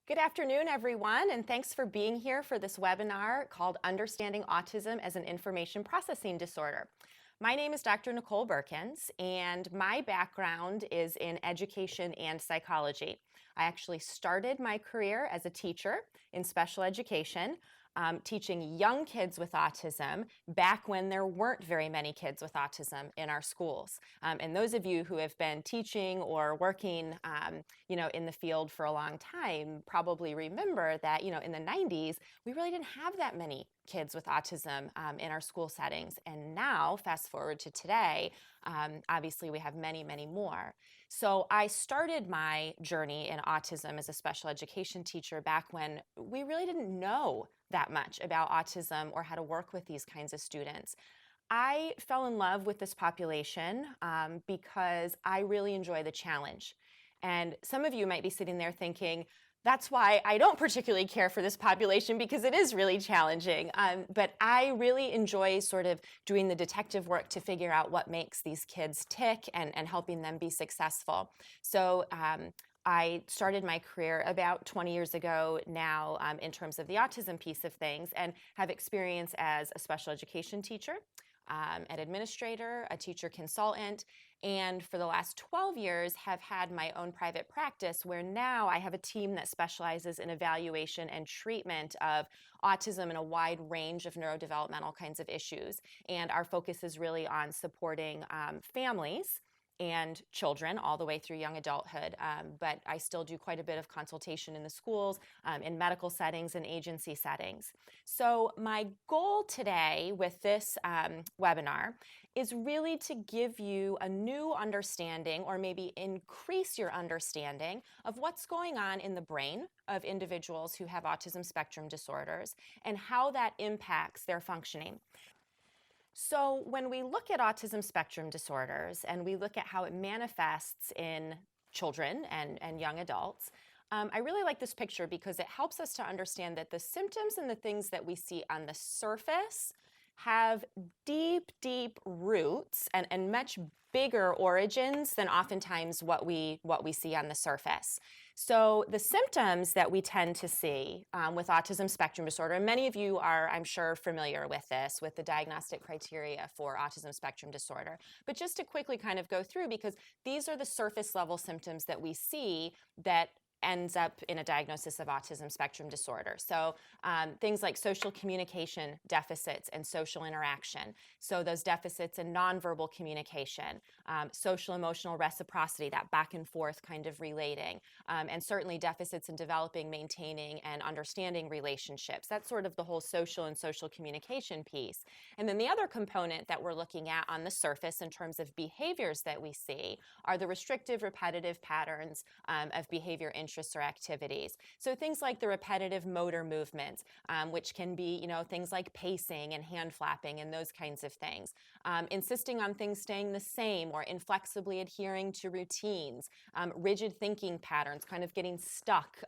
Good afternoon, everyone, and thanks for being here for this webinar called Understanding Autism as an Information Processing Disorder. My name is Dr. Nicole Berkins, and my background is in education and psychology. I actually started my career as a teacher in special education, teaching young kids with autism back when there weren't very many kids with autism in our schools. And those of you who have been teaching or working in the field for a long time probably remember that, in the 90s, we really didn't have that many kids with autism in our school settings. And now, fast forward to today, obviously we have many, many more. So I started my journey in autism as a special education teacher back when we really didn't know that much about autism or how to work with these kinds of students. I fell in love with this population because I really enjoy the challenge. And some of you might be sitting there thinking, that's why I don't particularly care for this population, because it is really challenging. But I really enjoy sort of doing the detective work to figure out what makes these kids tick and helping them be successful. So I started my career about 20 years ago now in terms of the autism piece of things, and have experience as a special education teacher, an administrator, a teacher consultant, and for the last 12 years have had my own private practice where now I have a team that specializes in evaluation and treatment of autism and a wide range of neurodevelopmental kinds of issues. And our focus is really on supporting families and children all the way through young adulthood. But I still do quite a bit of consultation in the schools, in medical settings and agency settings. So my goal today with this webinar is really to give you a new understanding, or maybe increase your understanding of what's going on in the brain of individuals who have autism spectrum disorders and how that impacts their functioning. So when we look at autism spectrum disorders and we look at how it manifests in children and young adults, I really like this picture because it helps us to understand that the symptoms and the things that we see on the surface have deep, deep roots and much bigger origins than oftentimes what we see on the surface. So the symptoms that we tend to see with autism spectrum disorder, and many of you are, I'm sure, familiar with this, with the diagnostic criteria for autism spectrum disorder. But just to quickly kind of go through, because these are the surface level symptoms that we see that ends up in a diagnosis of autism spectrum disorder. So things like social communication deficits and social interaction. So those deficits in nonverbal communication, social emotional reciprocity, that back and forth kind of relating, and certainly deficits in developing, maintaining, and understanding relationships. That's sort of the whole social and social communication piece. And then the other component that we're looking at on the surface in terms of behaviors that we see are the restrictive, repetitive patterns of behavior, interests, or activities. So things like the repetitive motor movements, which can be, things like pacing and hand flapping and those kinds of things. Insisting on things staying the same or inflexibly adhering to routines, rigid thinking patterns, kind of getting stuck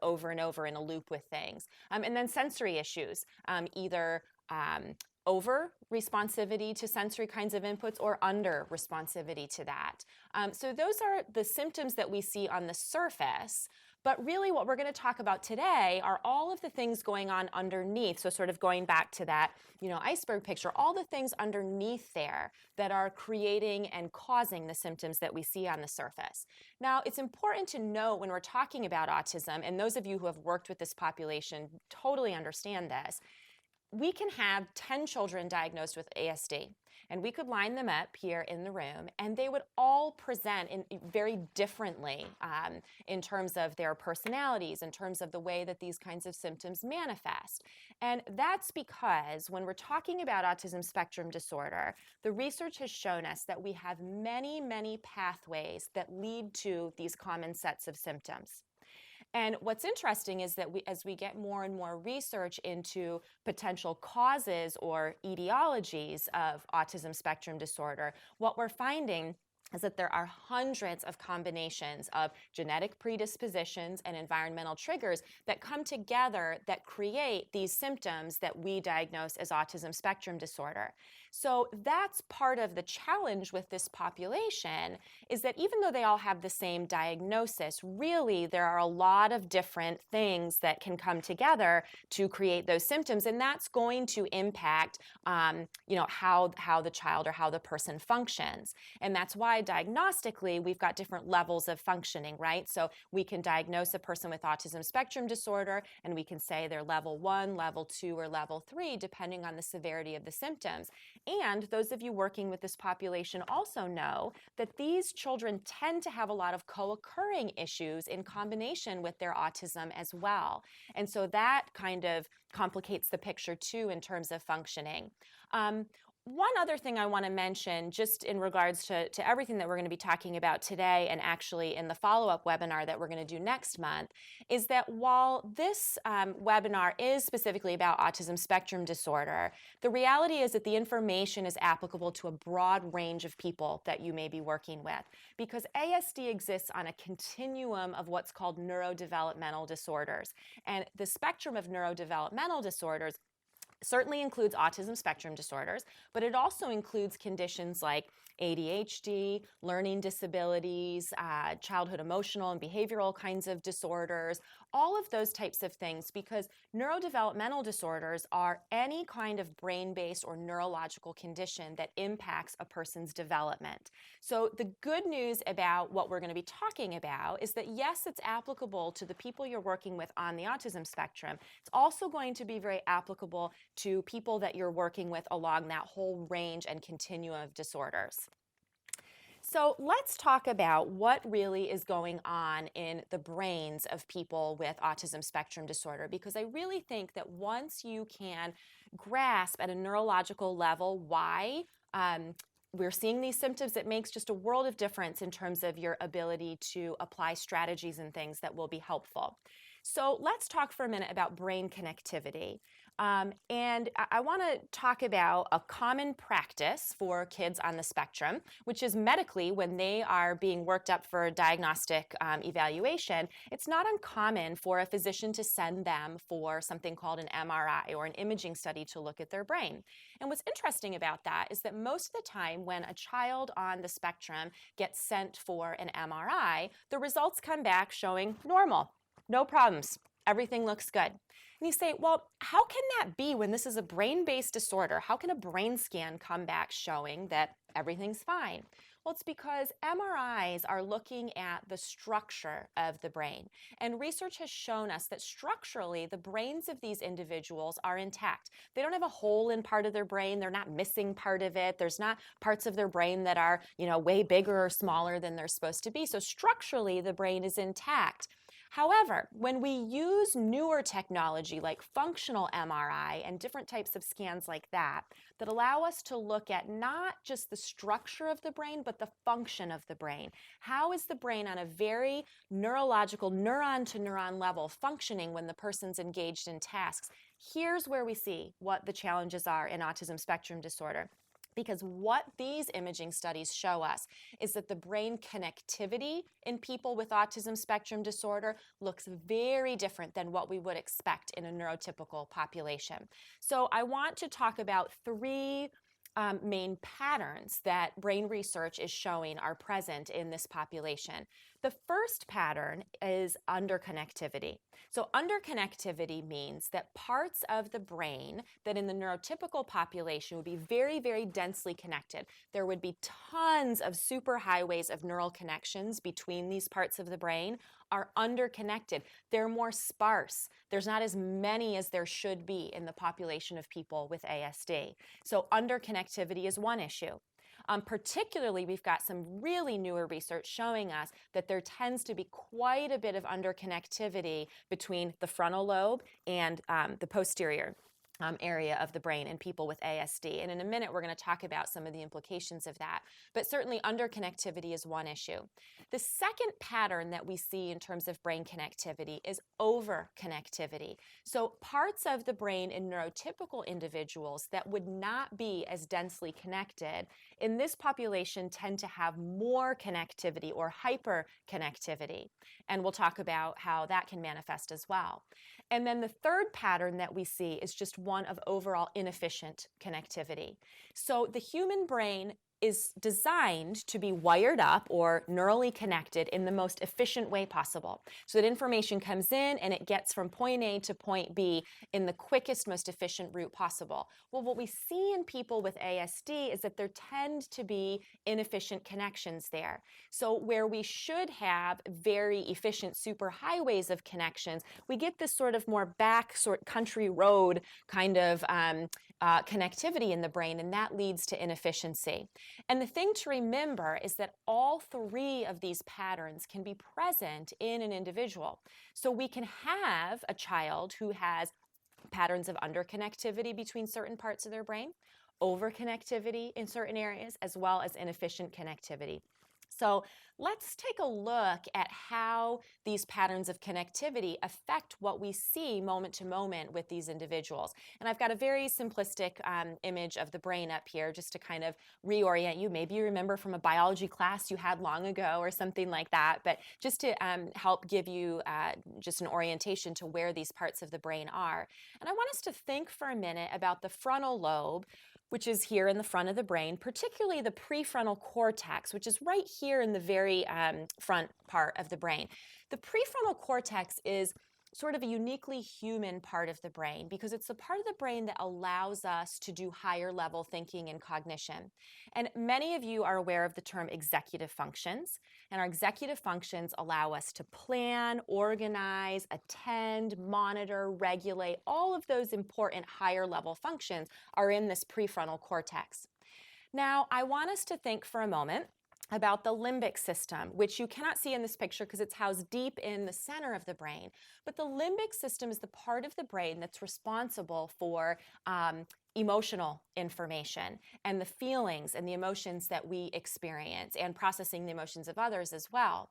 over and over in a loop with things. And then sensory issues, either over responsivity to sensory kinds of inputs or under responsivity to that. So those are the symptoms that we see on the surface. But really what we're going to talk about today are all of the things going on underneath. So sort of going back to that, iceberg picture, all the things underneath there that are creating and causing the symptoms that we see on the surface. Now, it's important to note when we're talking about autism, and those of you who have worked with this population totally understand this, we can have 10 children diagnosed with ASD, and we could line them up here in the room, and they would all present very differently in terms of their personalities, in terms of the way that these kinds of symptoms manifest. And that's because when we're talking about autism spectrum disorder, the research has shown us that we have many, many pathways that lead to these common sets of symptoms. And what's interesting is that as we get more and more research into potential causes or etiologies of autism spectrum disorder, what we're finding is that there are hundreds of combinations of genetic predispositions and environmental triggers that come together that create these symptoms that we diagnose as autism spectrum disorder. So that's part of the challenge with this population, is that even though they all have the same diagnosis, really there are a lot of different things that can come together to create those symptoms, and that's going to impact how the child or how the person functions. And that's why diagnostically we've got different levels of functioning, right? So we can diagnose a person with autism spectrum disorder, and we can say they're level 1, level 2, or level 3, depending on the severity of the symptoms. And those of you working with this population also know that these children tend to have a lot of co-occurring issues in combination with their autism as well. And so that kind of complicates the picture too in terms of functioning. One other thing I want to mention, just in regards to everything that we're going to be talking about today, and actually in the follow-up webinar that we're going to do next month, is that while this webinar is specifically about autism spectrum disorder, the reality is that the information is applicable to a broad range of people that you may be working with, because ASD exists on a continuum of what's called neurodevelopmental disorders. And the spectrum of neurodevelopmental disorders certainly includes autism spectrum disorders, but it also includes conditions like ADHD, learning disabilities, childhood emotional and behavioral kinds of disorders, all of those types of things, because neurodevelopmental disorders are any kind of brain-based or neurological condition that impacts a person's development. So the good news about what we're going to be talking about is that yes, it's applicable to the people you're working with on the autism spectrum. It's also going to be very applicable to people that you're working with along that whole range and continuum of disorders. So let's talk about what really is going on in the brains of people with autism spectrum disorder, because I really think that once you can grasp at a neurological level why we're seeing these symptoms, it makes just a world of difference in terms of your ability to apply strategies and things that will be helpful. So let's talk for a minute about brain connectivity. And I want to talk about a common practice for kids on the spectrum, which is medically when they are being worked up for diagnostic evaluation. It's not uncommon for a physician to send them for something called an MRI or an imaging study to look at their brain. And what's interesting about that is that most of the time when a child on the spectrum gets sent for an MRI, the results come back showing normal, no problems, everything looks good. And you say, well, how can that be when this is a brain-based disorder? How can a brain scan come back showing that everything's fine? Well, it's because MRIs are looking at the structure of the brain. And research has shown us that structurally, the brains of these individuals are intact. They don't have a hole in part of their brain. They're not missing part of it. There's not parts of their brain that are, way bigger or smaller than they're supposed to be. So structurally, the brain is intact. However, when we use newer technology like functional MRI and different types of scans like that allow us to look at not just the structure of the brain, but the function of the brain. How is the brain on a very neurological, neuron-to-neuron level functioning when the person's engaged in tasks? Here's where we see what the challenges are in autism spectrum disorder. Because what these imaging studies show us is that the brain connectivity in people with autism spectrum disorder looks very different than what we would expect in a neurotypical population. So I want to talk about three main patterns that brain research is showing are present in this population. The first pattern is underconnectivity. So underconnectivity means that parts of the brain that in the neurotypical population would be very, very densely connected. There would be tons of superhighways of neural connections between these parts of the brain are underconnected. They're more sparse. There's not as many as there should be in the population of people with ASD. So underconnectivity is one issue. Particularly, we've got some really newer research showing us that there tends to be quite a bit of underconnectivity between the frontal lobe and the posterior. area of the brain in people with ASD. And in a minute, we're going to talk about some of the implications of that. But certainly underconnectivity is one issue. The second pattern that we see in terms of brain connectivity is overconnectivity. So parts of the brain in neurotypical individuals that would not be as densely connected in this population tend to have more connectivity or hyperconnectivity. And we'll talk about how that can manifest as well. And then the third pattern that we see is just one of overall inefficient connectivity. So the human brain is designed to be wired up or neurally connected in the most efficient way possible, so that information comes in and it gets from point A to point B in the quickest, most efficient route possible. Well, what we see in people with ASD is that there tend to be inefficient connections there. So where we should have very efficient superhighways of connections, we get this sort of more back country road kind of connectivity in the brain, and that leads to inefficiency. And the thing to remember is that all three of these patterns can be present in an individual. So we can have a child who has patterns of underconnectivity between certain parts of their brain, overconnectivity in certain areas, as well as inefficient connectivity. So let's take a look at how these patterns of connectivity affect what we see moment to moment with these individuals. And I've got a very simplistic image of the brain up here just to kind of reorient you. Maybe you remember from a biology class you had long ago or something like that, but just to help give you just an orientation to where these parts of the brain are. And I want us to think for a minute about the frontal lobe, which is here in the front of the brain, particularly the prefrontal cortex, which is right here in the very front part of the brain. The prefrontal cortex is sort of a uniquely human part of the brain because it's the part of the brain that allows us to do higher level thinking and cognition. And many of you are aware of the term executive functions, and our executive functions allow us to plan, organize, attend, monitor, regulate. All of those important higher level functions are in this prefrontal cortex. Now, I want us to think for a moment about the limbic system, which you cannot see in this picture because it's housed deep in the center of the brain. But the limbic system is the part of the brain that's responsible for emotional information and the feelings and the emotions that we experience and processing the emotions of others as well.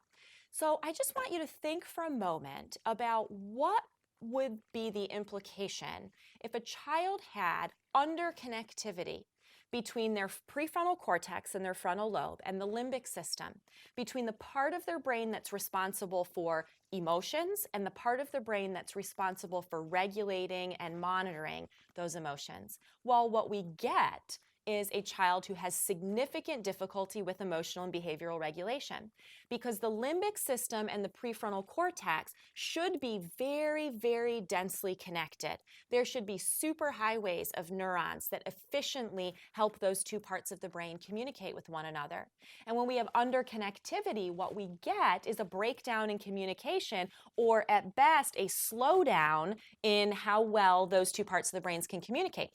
So I just want you to think for a moment about what would be the implication if a child had underconnectivity between their prefrontal cortex and their frontal lobe and the limbic system, between the part of their brain that's responsible for emotions and the part of the brain that's responsible for regulating and monitoring those emotions. Well, what we get is a child who has significant difficulty with emotional and behavioral regulation because the limbic system and the prefrontal cortex should be very, very densely connected. There should be superhighways of neurons that efficiently help those two parts of the brain communicate with one another. And when we have underconnectivity, what we get is a breakdown in communication, or at best, a slowdown in how well those two parts of the brains can communicate.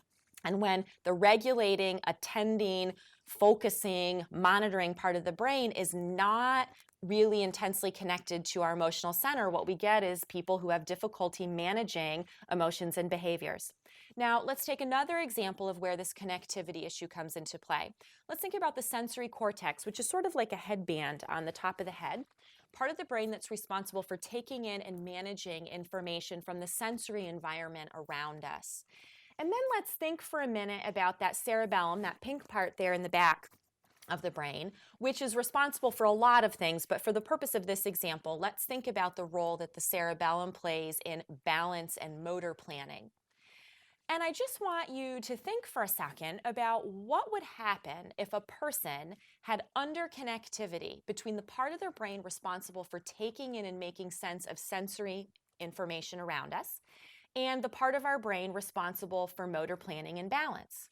And when the regulating, attending, focusing, monitoring part of the brain is not really intensely connected to our emotional center, what we get is people who have difficulty managing emotions and behaviors. Now, let's take another example of where this connectivity issue comes into play. Let's think about the sensory cortex, which is sort of like a headband on the top of the head, part of the brain that's responsible for taking in and managing information from the sensory environment around us. And then let's think for a minute about that cerebellum, that pink part there in the back of the brain, which is responsible for a lot of things, but for the purpose of this example, let's think about the role that the cerebellum plays in balance and motor planning. And I just want you to think for a second about what would happen if a person had underconnectivity between the part of their brain responsible for taking in and making sense of sensory information around us and the part of our brain responsible for motor planning and balance.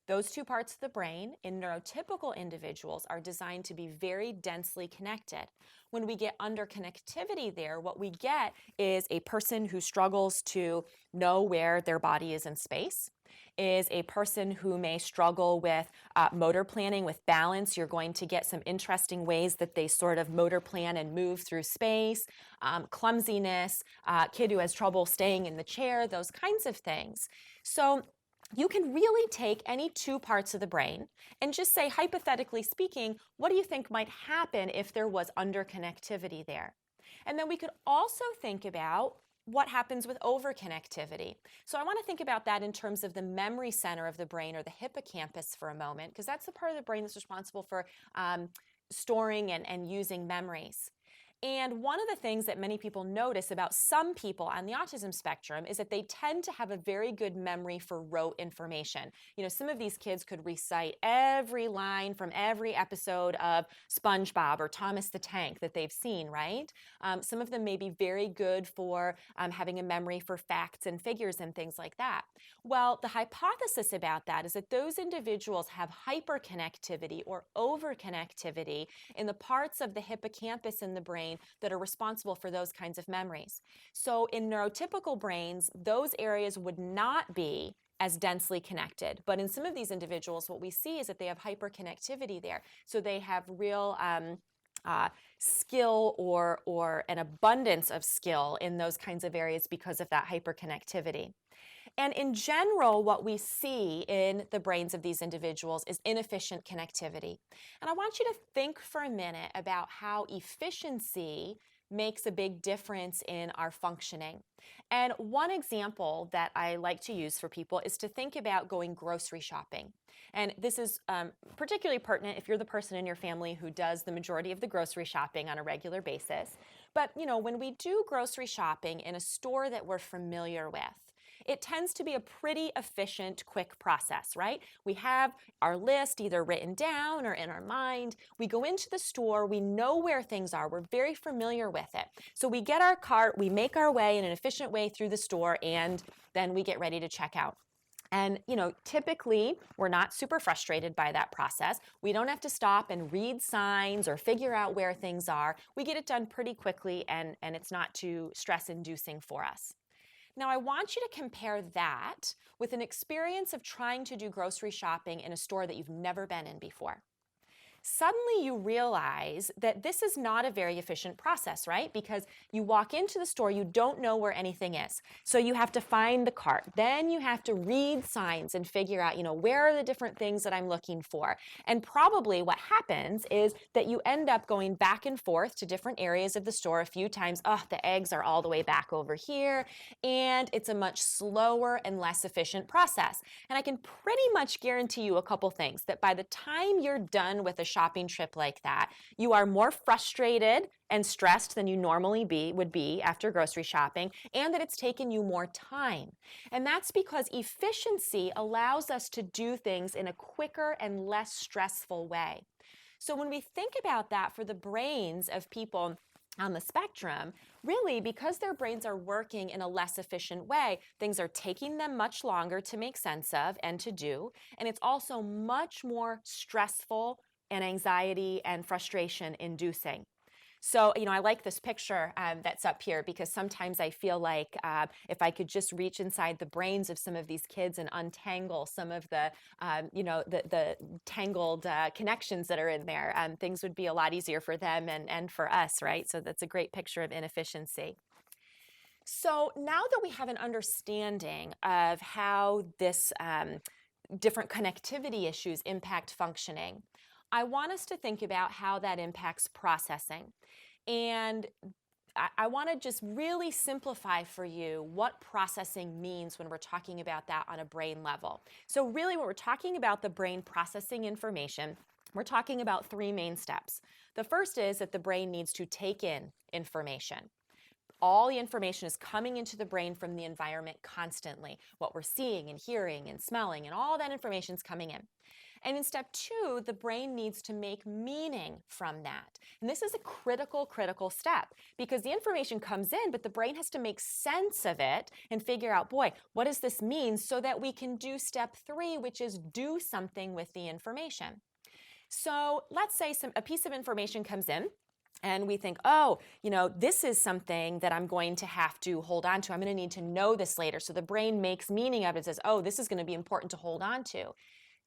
Those two parts of the brain in neurotypical individuals are designed to be very densely connected. When we get underconnectivity there, what we get is a person who struggles to know where their body is in space, is a person who may struggle with motor planning, with balance. You're going to get some interesting ways that they sort of motor plan and move through space, clumsiness, kid who has trouble staying in the chair, those kinds of things. So you can really take any two parts of the brain and just say, hypothetically speaking, what do you think might happen if there was underconnectivity there? And then we could also think about what happens with overconnectivity. So I want to think about that in terms of the memory center of the brain, or the hippocampus, for a moment, because that's the part of the brain that's responsible for storing and using memories. And one of the things that many people notice about some people on the autism spectrum is that they tend to have a very good memory for rote information. You know, some of these kids could recite every line from every episode of SpongeBob or Thomas the Tank that they've seen, right? Some of them may be very good for having a memory for facts and figures and things like that. Well, the hypothesis about that is that those individuals have hyperconnectivity or overconnectivity in the parts of the hippocampus in the brain that are responsible for those kinds of memories. So in neurotypical brains, those areas would not be as densely connected. But in some of these individuals, what we see is that they have hyperconnectivity there. So they have real skill or an abundance of skill in those kinds of areas because of that hyperconnectivity. And in general, what we see in the brains of these individuals is inefficient connectivity. And I want you to think for a minute about how efficiency makes a big difference in our functioning. And one example that I like to use for people is to think about going grocery shopping. And this is particularly pertinent if you're the person in your family who does the majority of the grocery shopping on a regular basis. But, you know, when we do grocery shopping in a store that we're familiar with, it tends to be a pretty efficient, quick process, right? We have our list either written down or in our mind. We go into the store, we know where things are, we're very familiar with it. So we get our cart, we make our way in an efficient way through the store, and then we get ready to check out. And, you know, typically we're not super frustrated by that process. We don't have to stop and read signs or figure out where things are. We get it done pretty quickly, and it's not too stress-inducing for us. Now, I want you to compare that with an experience of trying to do grocery shopping in a store that you've never been in before. Suddenly you realize that this is not a very efficient process, right? Because you walk into the store, you don't know where anything is. So you have to find the cart. Then you have to read signs and figure out, you know, where are the different things that I'm looking for? And probably what happens is that you end up going back and forth to different areas of the store a few times. Oh, the eggs are all the way back over here. And it's a much slower and less efficient process. And I can pretty much guarantee you a couple things, that by the time you're done with a shopping trip like that, you are more frustrated and stressed than you normally would be after grocery shopping, and that it's taken you more time. And that's because efficiency allows us to do things in a quicker and less stressful way. So when we think about that for the brains of people on the spectrum, really, because their brains are working in a less efficient way, things are taking them much longer to make sense of and to do, and it's also much more stressful and anxiety and frustration inducing. So, you know, I like this picture that's up here, because sometimes I feel like if I could just reach inside the brains of some of these kids and untangle some of the, you know, the tangled connections that are in there, things would be a lot easier for them and for us, right? So that's a great picture of inefficiency. So now that we have an understanding of how this different connectivity issues impact functioning, I want us to think about how that impacts processing. And I want to just really simplify for you what processing means when we're talking about that on a brain level. So really, when we're talking about the brain processing information, we're talking about three main steps. The first is that the brain needs to take in information. All the information is coming into the brain from the environment constantly. What we're seeing and hearing and smelling, and all that information is coming in. And in step two, the brain needs to make meaning from that. And this is a critical step, because the information comes in, but the brain has to make sense of it and figure out, boy, what does this mean, so that we can do step three, which is do something with the information. So let's say a piece of information comes in, And we think, oh, this is something that I'm going to have to hold on to. I'm going to need to know this later. So the brain makes meaning of it and says, oh, this is going to be important to hold on to.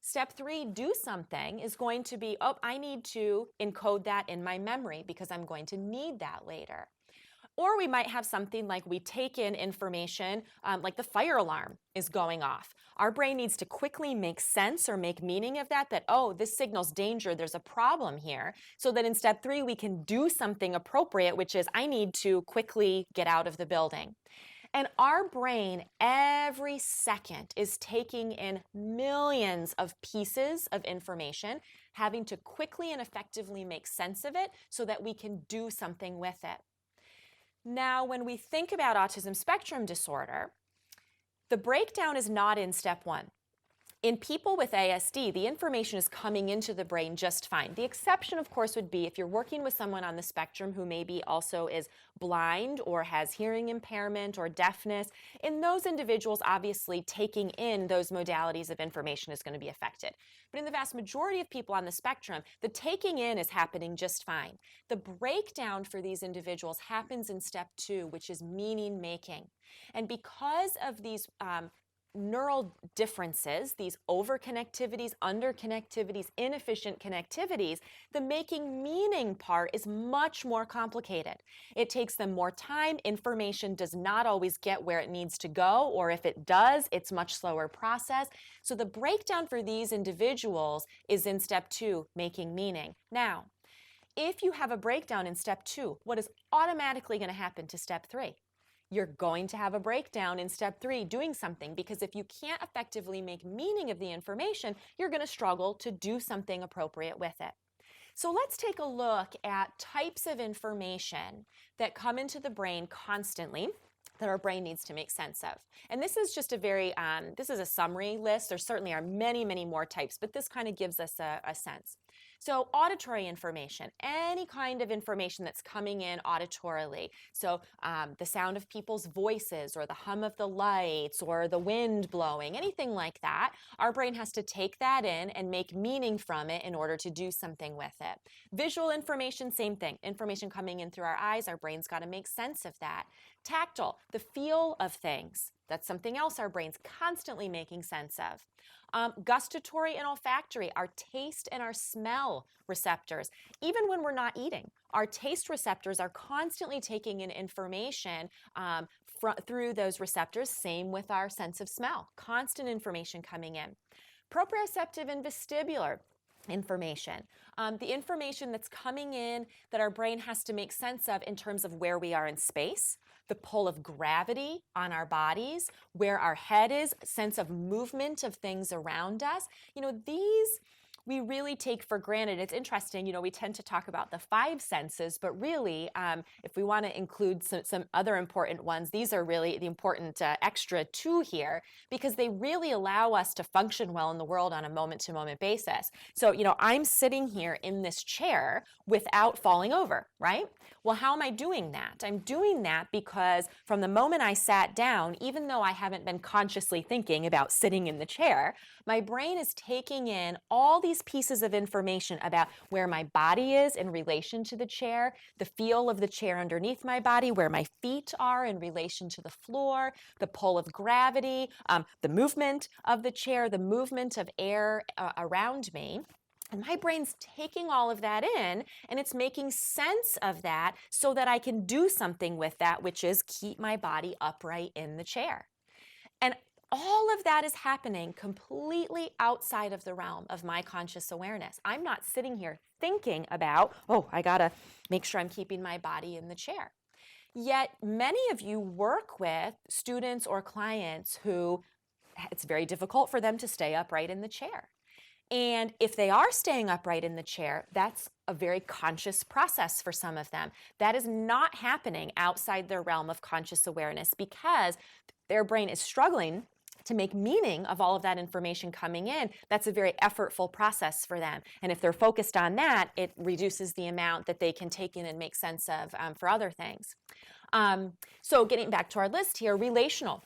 Step 3, do something, is going to be, oh, I need to encode that in my memory because I'm going to need that later. Or we might have something like we take in information, like the fire alarm is going off. Our brain needs to quickly make sense or make meaning of that, oh, this signals danger, there's a problem here. So that in step 3, we can do something appropriate, which is I need to quickly get out of the building. And our brain every second is taking in millions of pieces of information, having to quickly and effectively make sense of it so that we can do something with it. Now, when we think about autism spectrum disorder, the breakdown is not in step 1. In people with ASD, the information is coming into the brain just fine. The exception, of course, would be if you're working with someone on the spectrum who maybe also is blind or has hearing impairment or deafness. In those individuals, obviously, taking in those modalities of information is going to be affected. But in the vast majority of people on the spectrum, the taking in is happening just fine. The breakdown for these individuals happens in step 2, which is meaning making. And because of these neural differences, these overconnectivities, underconnectivities, inefficient connectivities, the making meaning part is much more complicated. It takes them more time. Information does not always get where it needs to go, or if it does, it's much slower process. So the breakdown for these individuals is in step 2, making meaning. Now, if you have a breakdown in step 2, what is automatically going to happen to step 3? You're going to have a breakdown in step 3 doing something, because if you can't effectively make meaning of the information, you're going to struggle to do something appropriate with it. So let's take a look at types of information that come into the brain constantly that our brain needs to make sense of. And this is just this is a summary list. There certainly are many, many more types, but this kind of gives us a sense. So auditory information, any kind of information that's coming in auditorily. So the sound of people's voices or the hum of the lights or the wind blowing, anything like that, our brain has to take that in and make meaning from it in order to do something with it. Visual information, same thing. Information coming in through our eyes, our brain's got to make sense of that. Tactile, the feel of things. That's something else our brain's constantly making sense of. Gustatory and olfactory, our taste and our smell receptors. Even when we're not eating, our taste receptors are constantly taking in information through those receptors. Same with our sense of smell, constant information coming in. Proprioceptive and vestibular information. The information that's coming in that our brain has to make sense of in terms of where we are in space, the pull of gravity on our bodies, where our head is, sense of movement of things around us. These we really take for granted. It's interesting, we tend to talk about the 5 senses, but really, if we want to include some other important ones, these are really the important extra 2 here, because they really allow us to function well in the world on a moment-to-moment basis. So, I'm sitting here in this chair without falling over, right? Well, how am I doing that? I'm doing that because from the moment I sat down, even though I haven't been consciously thinking about sitting in the chair, my brain is taking in all these pieces of information about where my body is in relation to the chair, the feel of the chair underneath my body, where my feet are in relation to the floor, the pull of gravity, the movement of the chair, the movement of air around me. And my brain's taking all of that in, and it's making sense of that so that I can do something with that, which is keep my body upright in the chair. And all of that is happening completely outside of the realm of my conscious awareness. I'm not sitting here thinking about, I gotta make sure I'm keeping my body in the chair. Yet many of you work with students or clients who it's very difficult for them to stay upright in the chair. And if they are staying upright in the chair, that's a very conscious process for some of them. That is not happening outside their realm of conscious awareness because their brain is struggling to make meaning of all of that information coming in. That's a very effortful process for them. And if they're focused on that, it reduces the amount that they can take in and make sense of for other things. So getting back to our list here, relational.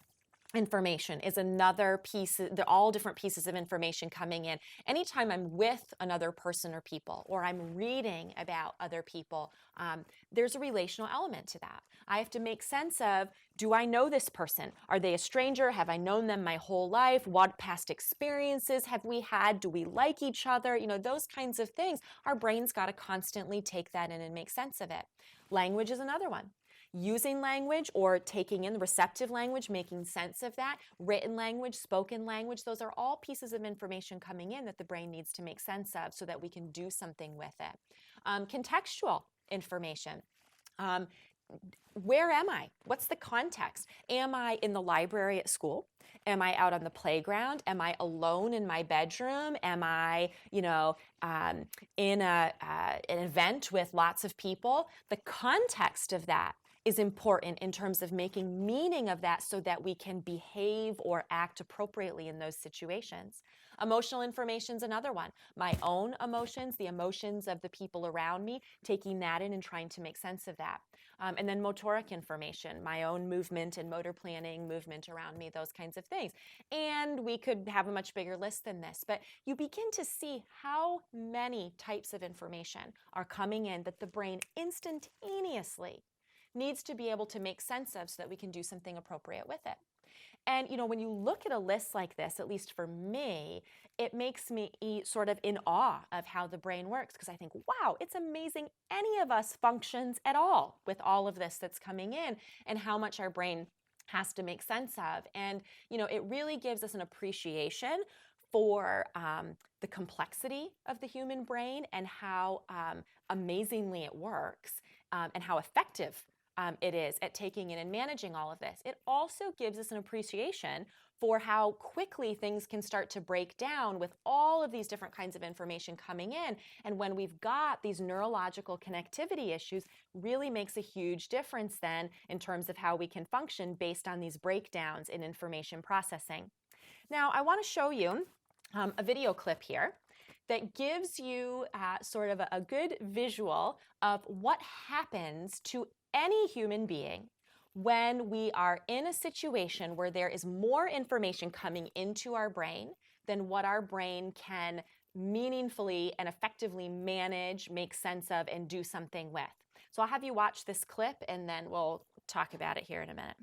information is another piece. They're all different pieces of information coming in. Anytime I'm with another person or people, or I'm reading about other people, there's a relational element to that. I have to make sense of, do I know this person? Are they a stranger? Have I known them my whole life? What past experiences have we had? Do we like each other? You know, those kinds of things. Our brain's got to constantly take that in and make sense of it. Language is another one. Using language or taking in receptive language, making sense of that, written language, spoken language, those are all pieces of information coming in that the brain needs to make sense of so that we can do something with it. Contextual information. Where am I? What's the context? Am I in the library at school? Am I out on the playground? Am I alone in my bedroom? Am I, in an event with lots of people? The context of that is important in terms of making meaning of that so that we can behave or act appropriately in those situations. Emotional information is another one. My own emotions, the emotions of the people around me, taking that in and trying to make sense of that. And then motoric information, my own movement and motor planning, movement around me, those kinds of things. And we could have a much bigger list than this, but you begin to see how many types of information are coming in that the brain instantaneously needs to be able to make sense of so that we can do something appropriate with it. And when you look at a list like this, at least for me, it makes me sort of in awe of how the brain works, because I think, wow, it's amazing any of us functions at all with all of this that's coming in and how much our brain has to make sense of. And it really gives us an appreciation for the complexity of the human brain and how amazingly it works and how effective it is at taking in and managing all of this. It also gives us an appreciation for how quickly things can start to break down with all of these different kinds of information coming in. And when we've got these neurological connectivity issues, really makes a huge difference then in terms of how we can function based on these breakdowns in information processing. Now, I want to show you a video clip here that gives you sort of a good visual of what happens to any human being when we are in a situation where there is more information coming into our brain than what our brain can meaningfully and effectively manage, make sense of, and do something with. So I'll have you watch this clip and then we'll talk about it here in a minute.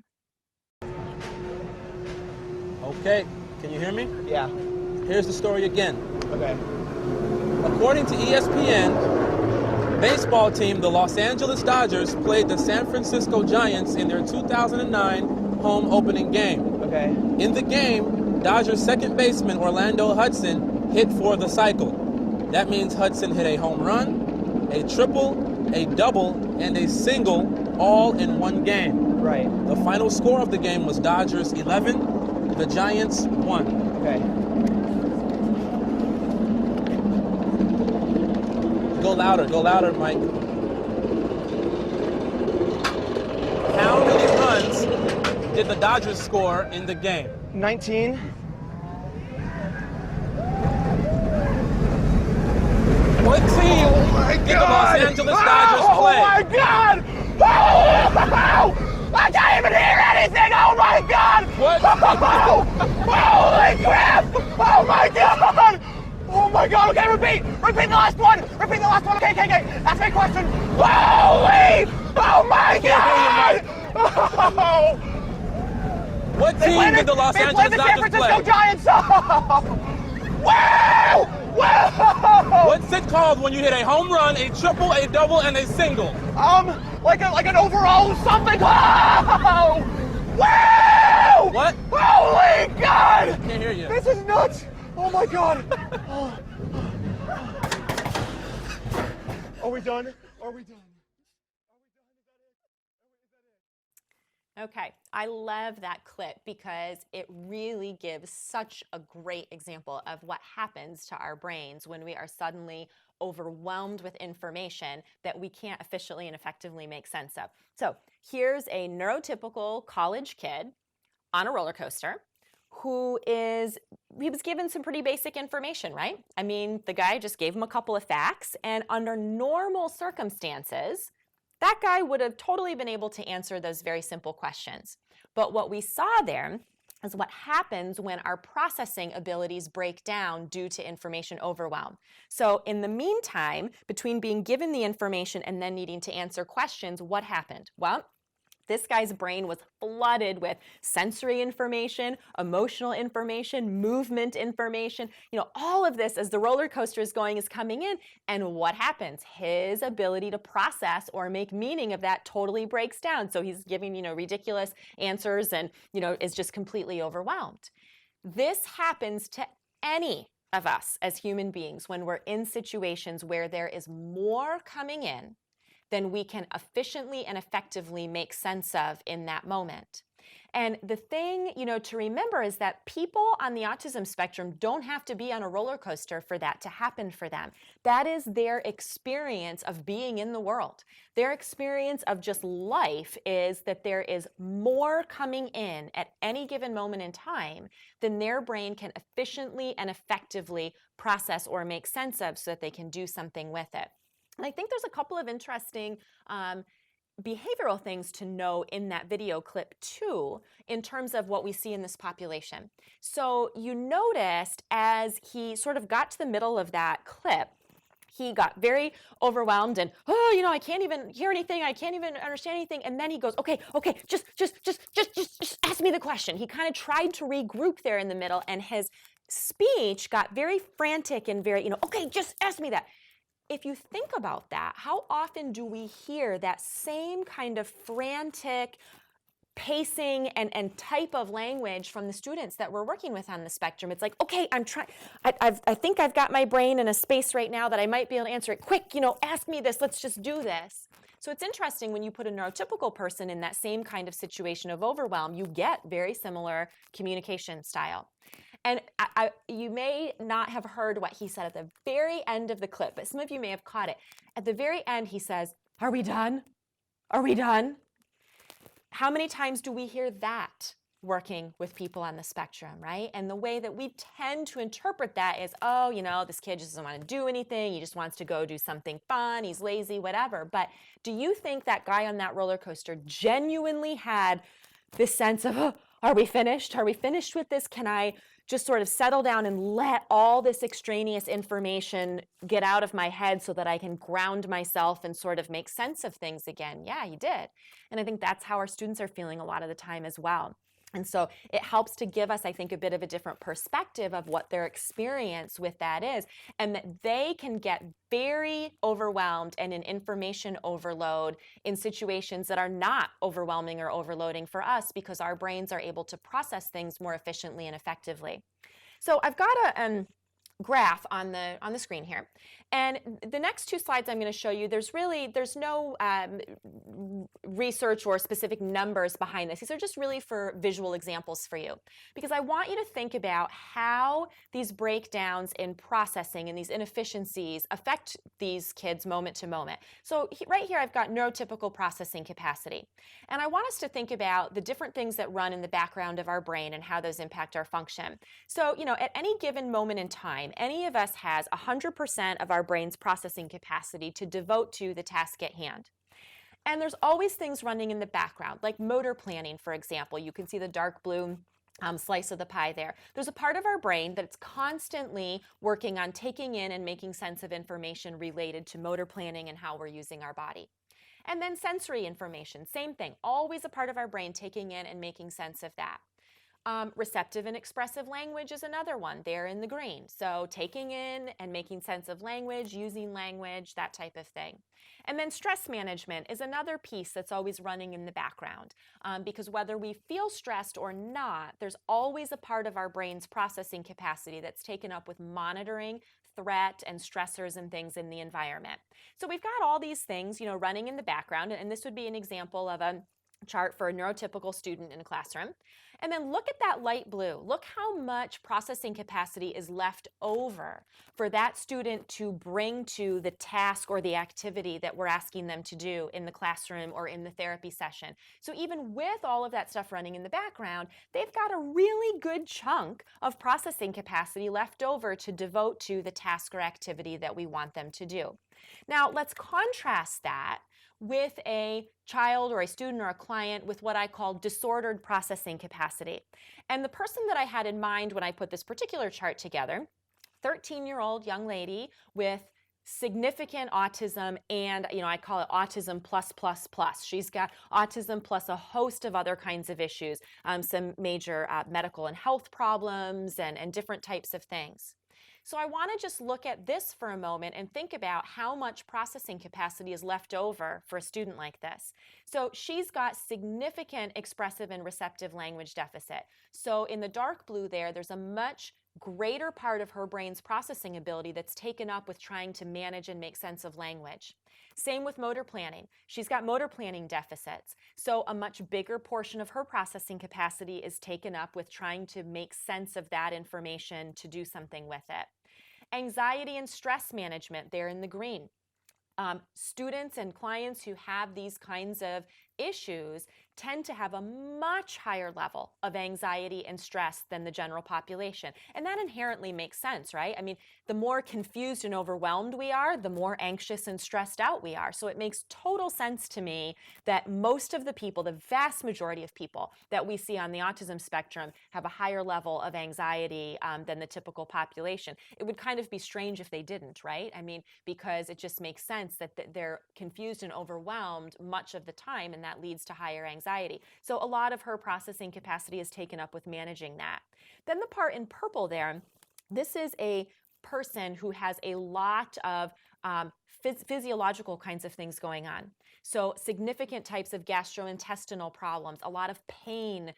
Okay, can you hear me? Yeah. Here's the story again. Okay. According to ESPN, baseball team, the Los Angeles Dodgers, played the San Francisco Giants in their 2009 home opening game. Okay. In the game, Dodgers second baseman Orlando Hudson hit for the cycle. That means Hudson hit a home run, a triple, a double, and a single, all in one game. Right. The final score of the game was Dodgers 11, the Giants 1. Okay. Go louder, Mike. How many runs did the Dodgers score in the game? 19. What team did the Los Angeles Dodgers play? Oh my God! Oh, I can't even hear anything! Oh my God! What? Oh, holy crap! Oh my God! Oh my God! Okay, repeat the last one! Repeat the last one! Okay. Ask me a question. Holy! Oh my God! Oh. What team did the Los Angeles the San Dodgers Francisco play? Giants! Oh. Wow! Wow! What's it called when you hit a home run, a triple, a double, and a single? Like an overall something. Oh! Wow! What? Holy God! I can't hear you. This is nuts! Oh my God! Are we done? Are we done? Okay, I love that clip because it really gives such a great example of what happens to our brains when we are suddenly overwhelmed with information that we can't efficiently and effectively make sense of. So here's a neurotypical college kid on a roller coaster he was given some pretty basic information, right? I mean, the guy just gave him a couple of facts, and under normal circumstances, that guy would have totally been able to answer those very simple questions. But what we saw there is what happens when our processing abilities break down due to information overwhelm. So in the meantime, between being given the information and then needing to answer questions, what happened? Well, this guy's brain was flooded with sensory information, emotional information, movement information, all of this as the roller coaster is going is coming in. And what happens? His ability to process or make meaning of that totally breaks down. So he's giving, ridiculous answers and, is just completely overwhelmed. This happens to any of us as human beings when we're in situations where there is more coming in than we can efficiently and effectively make sense of in that moment. And the thing, to remember is that people on the autism spectrum don't have to be on a roller coaster for that to happen for them. That is their experience of being in the world. Their experience of just life is that there is more coming in at any given moment in time than their brain can efficiently and effectively process or make sense of so that they can do something with it. And I think there's a couple of interesting behavioral things to know in that video clip too, in terms of what we see in this population. So you noticed as he sort of got to the middle of that clip, he got very overwhelmed and, I can't even hear anything. I can't even understand anything. And then he goes, okay, just ask me the question. He kind of tried to regroup there in the middle, and his speech got very frantic and very, okay, just ask me that. If you think about that, how often do we hear that same kind of frantic pacing and type of language from the students that we're working with on the spectrum? It's like, okay, I'm trying, I think I've got my brain in a space right now that I might be able to answer it. Quick, ask me this, let's just do this. So it's interesting when you put a neurotypical person in that same kind of situation of overwhelm, you get very similar communication style. And you may not have heard what he said at the very end of the clip, but some of you may have caught it. At the very end, he says, "Are we done? Are we done?" How many times do we hear that working with people on the spectrum, right? And the way that we tend to interpret that is, this kid just doesn't want to do anything. He just wants to go do something fun. He's lazy, whatever. But do you think that guy on that roller coaster genuinely had this sense of, are we finished? Are we finished with this? Can I just sort of settle down and let all this extraneous information get out of my head so that I can ground myself and sort of make sense of things again? Yeah, he did. And I think that's how our students are feeling a lot of the time as well. And so it helps to give us, I think, a bit of a different perspective of what their experience with that is, and that they can get very overwhelmed and in information overload in situations that are not overwhelming or overloading for us because our brains are able to process things more efficiently and effectively. So I've got a graph on the screen here. And the next two slides I'm going to show you, there's no research or specific numbers behind this. These are just really for visual examples for you, because I want you to think about how these breakdowns in processing and these inefficiencies affect these kids moment to moment. So right here I've got neurotypical processing capacity. And I want us to think about the different things that run in the background of our brain and how those impact our function. So, at any given moment in time, any of us has 100% of our brain's processing capacity to devote to the task at hand. And there's always things running in the background, like motor planning, for example. You can see the dark blue slice of the pie there. There's a part of our brain that's constantly working on taking in and making sense of information related to motor planning and how we're using our body. And then sensory information, same thing, always a part of our brain taking in and making sense of that. Receptive and expressive language is another one there in the green. So taking in and making sense of language, using language, that type of thing. And then stress management is another piece that's always running in the background, because whether we feel stressed or not, there's always a part of our brain's processing capacity that's taken up with monitoring threat and stressors and things in the environment. So we've got all these things, running in the background, and this would be an example of a chart for a neurotypical student in a classroom. And then look at that light blue. Look how much processing capacity is left over for that student to bring to the task or the activity that we're asking them to do in the classroom or in the therapy session. So even with all of that stuff running in the background, they've got a really good chunk of processing capacity left over to devote to the task or activity that we want them to do. Now, let's contrast that with a child or a student or a client with what I call disordered processing capacity. And the person that I had in mind when I put this particular chart together, 13-year-old young lady with significant autism, and I call it autism plus plus plus. She's got autism plus a host of other kinds of issues, some major medical and health problems and different types of things. So I want to just look at this for a moment and think about how much processing capacity is left over for a student like this. So she's got significant expressive and receptive language deficit. So in the dark blue there's a much greater part of her brain's processing ability that's taken up with trying to manage and make sense of language. Same with motor planning. She's got motor planning deficits. So a much bigger portion of her processing capacity is taken up with trying to make sense of that information to do something with it. Anxiety and stress management, there in the green. Students and clients who have these kinds of issues tend to have a much higher level of anxiety and stress than the general population. And that inherently makes sense, right? I mean, the more confused and overwhelmed we are, the more anxious and stressed out we are. So it makes total sense to me that most of the people, the vast majority of people that we see on the autism spectrum have a higher level of anxiety than the typical population. It would kind of be strange if they didn't, right? I mean, because it just makes sense that they're confused and overwhelmed much of the time, and that leads to higher anxiety. So a lot of her processing capacity is taken up with managing that. Then the part in purple there, this is a person who has a lot of physiological kinds of things going on. So significant types of gastrointestinal problems, a lot of pain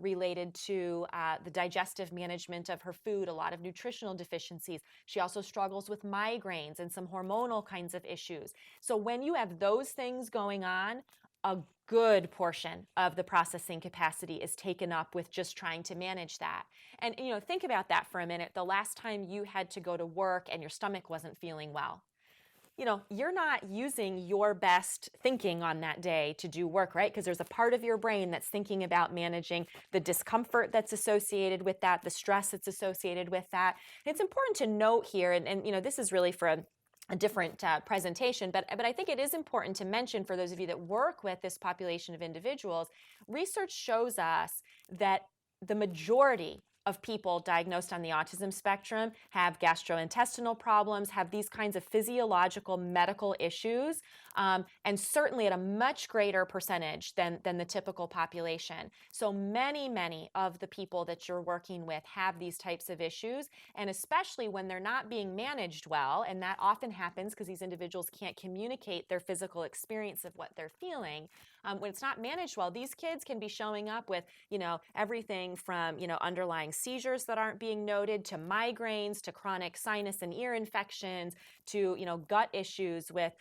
related to the digestive management of her food, a lot of nutritional deficiencies. She also struggles with migraines and some hormonal kinds of issues. So when you have those things going on, a good portion of the processing capacity is taken up with just trying to manage that. And think about that for a minute. The last time you had to go to work and your stomach wasn't feeling well, you're not using your best thinking on that day to do work, right? Because there's a part of your brain that's thinking about managing the discomfort that's associated with that, the stress that's associated with that. And it's important to note here, and this is really for a different presentation, but I think it is important to mention for those of you that work with this population of individuals, research shows us that the majority of people diagnosed on the autism spectrum have gastrointestinal problems, have these kinds of physiological medical issues, and certainly at a much greater percentage than the typical population. So many of the people that you're working with have these types of issues, and especially when they're not being managed well, and that often happens because these individuals can't communicate their physical experience of what they're feeling. When it's not managed well, these kids can be showing up with, everything from, underlying seizures that aren't being noted, to migraines, to chronic sinus and ear infections, to, gut issues with,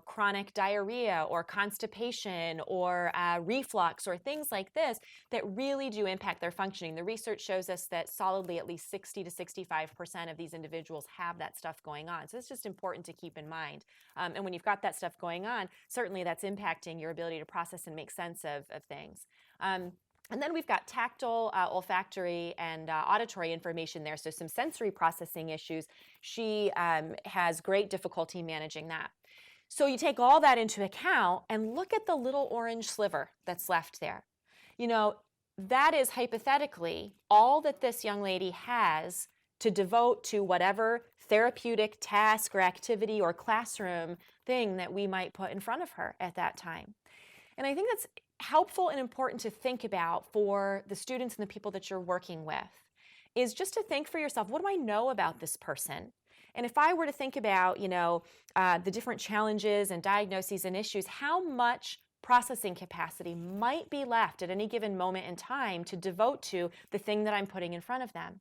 chronic diarrhea or constipation or reflux or things like this that really do impact their functioning. The research shows us that solidly at least 60 to 65% of these individuals have that stuff going on. So it's just important to keep in mind. And when you've got that stuff going on, certainly that's impacting your ability to process and make sense of things. And then we've got tactile, olfactory, and auditory information there, so some sensory processing issues. She has great difficulty managing that. So you take all that into account and look at the little orange sliver that's left there. That is hypothetically all that this young lady has to devote to whatever therapeutic task or activity or classroom thing that we might put in front of her at that time. And I think that's helpful and important to think about for the students and the people that you're working with, is just to think for yourself, what do I know about this person? And if I were to think about, the different challenges and diagnoses and issues, how much processing capacity might be left at any given moment in time to devote to the thing that I'm putting in front of them?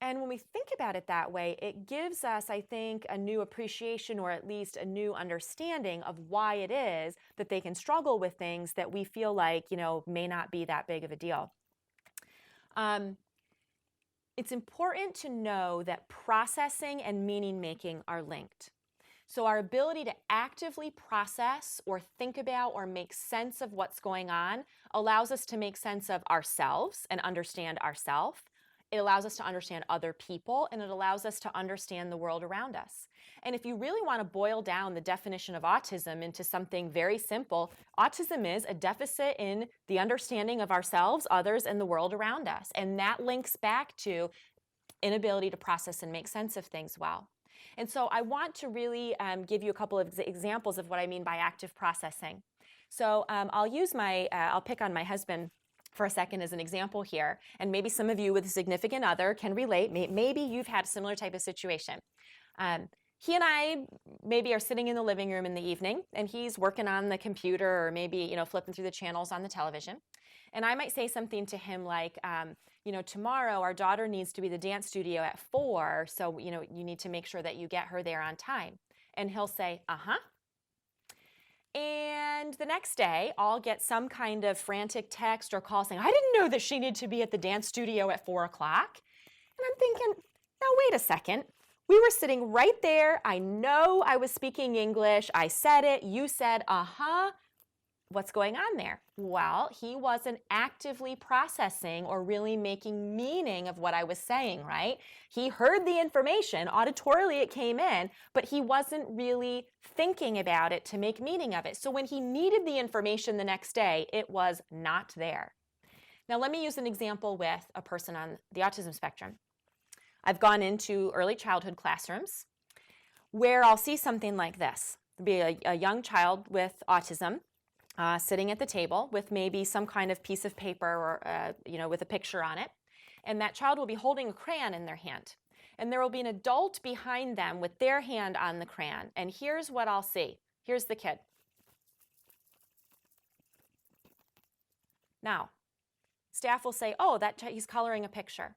And when we think about it that way, it gives us, I think, a new appreciation, or at least a new understanding of why it is that they can struggle with things that we feel like, may not be that big of a deal. It's important to know that processing and meaning making are linked. So our ability to actively process or think about or make sense of what's going on allows us to make sense of ourselves and understand ourselves, it allows us to understand other people, and it allows us to understand the world around us. And if you really want to boil down the definition of autism into something very simple, autism is a deficit in the understanding of ourselves, others, and the world around us. And that links back to inability to process and make sense of things well. And so I want to really give you a couple of examples of what I mean by active processing. So I'll pick on my husband for a second as an example here, and maybe some of you with a significant other can relate. Maybe you've had a similar type of situation. He and I maybe are sitting in the living room in the evening, and he's working on the computer or maybe flipping through the channels on the television. And I might say something to him like, tomorrow our daughter needs to be at the dance studio at 4, so you need to make sure that you get her there on time. And he'll say, uh-huh. And the next day, I'll get some kind of frantic text or call saying, I didn't know that she needed to be at the dance studio at 4 o'clock. And I'm thinking, now wait a second. We were sitting right there. I know I was speaking English. I said it. You said, uh-huh. What's going on there? Well, he wasn't actively processing or really making meaning of what I was saying, right? He heard the information, auditorily it came in, but he wasn't really thinking about it to make meaning of it. So when he needed the information the next day, it was not there. Now let me use an example with a person on the autism spectrum. I've gone into early childhood classrooms where I'll see something like this. There'll be a young child with autism sitting at the table with maybe some kind of piece of paper or, with a picture on it. And that child will be holding a crayon in their hand. And there will be an adult behind them with their hand on the crayon. And here's what I'll see. Here's the kid. Now, staff will say, oh, he's coloring a picture.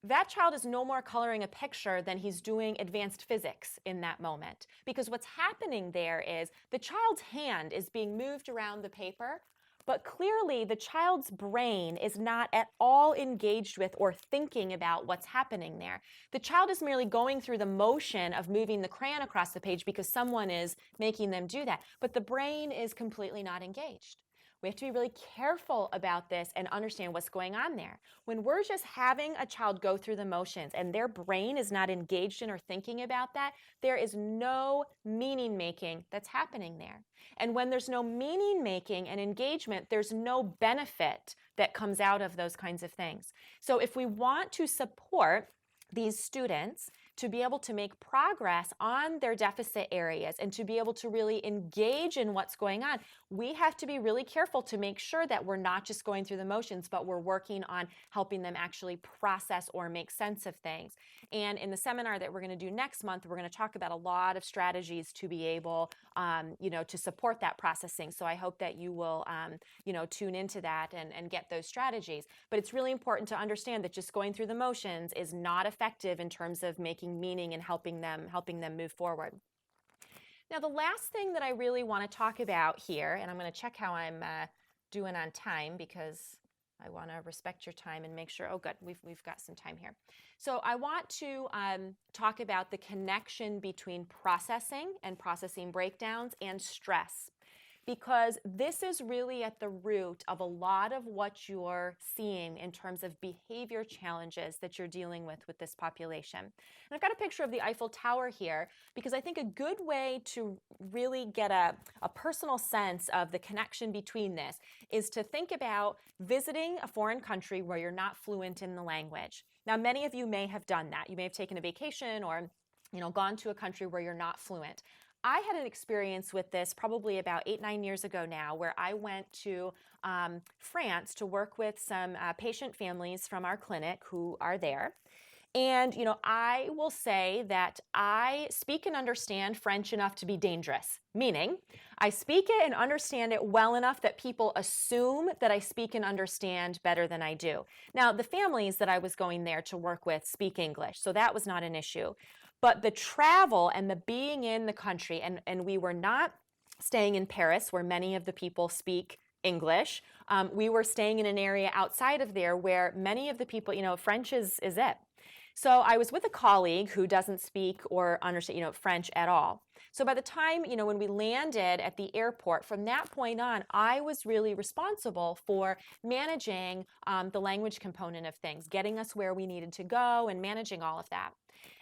That child is no more coloring a picture than he's doing advanced physics in that moment. Because what's happening there is the child's hand is being moved around the paper, but clearly the child's brain is not at all engaged with or thinking about what's happening there. The child is merely going through the motion of moving the crayon across the page because someone is making them do that, but the brain is completely not engaged. We have to be really careful about this and understand what's going on there. When we're just having a child go through the motions and their brain is not engaged in or thinking about that, there is no meaning making that's happening there. And when there's no meaning making and engagement, there's no benefit that comes out of those kinds of things. So if we want to support these students to be able to make progress on their deficit areas and to be able to really engage in what's going on, we have to be really careful to make sure that we're not just going through the motions, but we're working on helping them actually process or make sense of things. And in the seminar that we're going to do next month, we're going to talk about a lot of strategies to be able, to support that processing. So I hope that you will, tune into that and get those strategies. But it's really important to understand that just going through the motions is not effective in terms of making meaning and helping them move forward. Now, the last thing that I really want to talk about here, and I'm going to check how I'm doing on time because I want to respect your time and make sure, oh good, we've got some time here. So I want to talk about the connection between processing and processing breakdowns and stress, because this is really at the root of a lot of what you're seeing in terms of behavior challenges that you're dealing with this population. And I've got a picture of the Eiffel Tower here because I think a good way to really get a personal sense of the connection between this is to think about visiting a foreign country where you're not fluent in the language. Now, many of you may have done that. You may have taken a vacation or gone to a country where you're not fluent. I had an experience with this probably about 8-9 years ago now, where I went to France to work with some patient families from our clinic who are there. And, I will say that I speak and understand French enough to be dangerous, meaning I speak it and understand it well enough that people assume that I speak and understand better than I do. Now, the families that I was going there to work with speak English, so that was not an issue. But the travel and the being in the country, and we were not staying in Paris where many of the people speak English. We were staying in an area outside of there where many of the people, French is it. So I was with a colleague who doesn't speak or understand, French at all. So by the time, when we landed at the airport, from that point on, I was really responsible for managing the language component of things, getting us where we needed to go and managing all of that.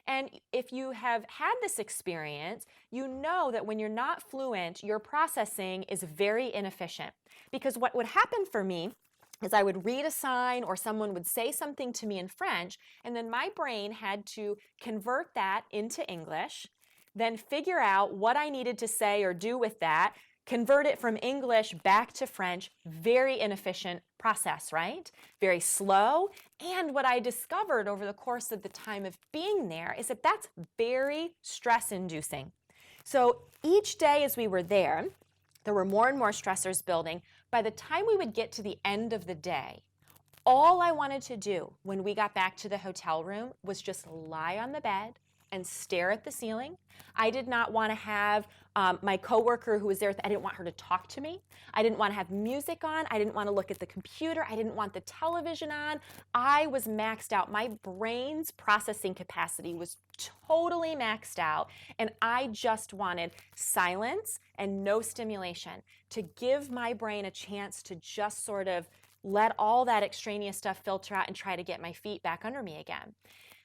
And if you have had this experience, you know that when you're not fluent, your processing is very inefficient. Because what would happen for me is I would read a sign or someone would say something to me in French, and then my brain had to convert that into English, then figure out what I needed to say or do with that, convert it from English back to French. Very inefficient process, right? Very slow. And what I discovered over the course of the time of being there is that that's very stress-inducing. So each day as we were there were more and more stressors building. By the time we would get to the end of the day, all I wanted to do when we got back to the hotel room was just lie on the bed and stare at the ceiling. I did not want to have my coworker who was there, I didn't want her to talk to me. I didn't want to have music on. I didn't want to look at the computer. I didn't want the television on. I was maxed out. My brain's processing capacity was totally maxed out, and I just wanted silence and no stimulation to give my brain a chance to just sort of let all that extraneous stuff filter out and try to get my feet back under me again.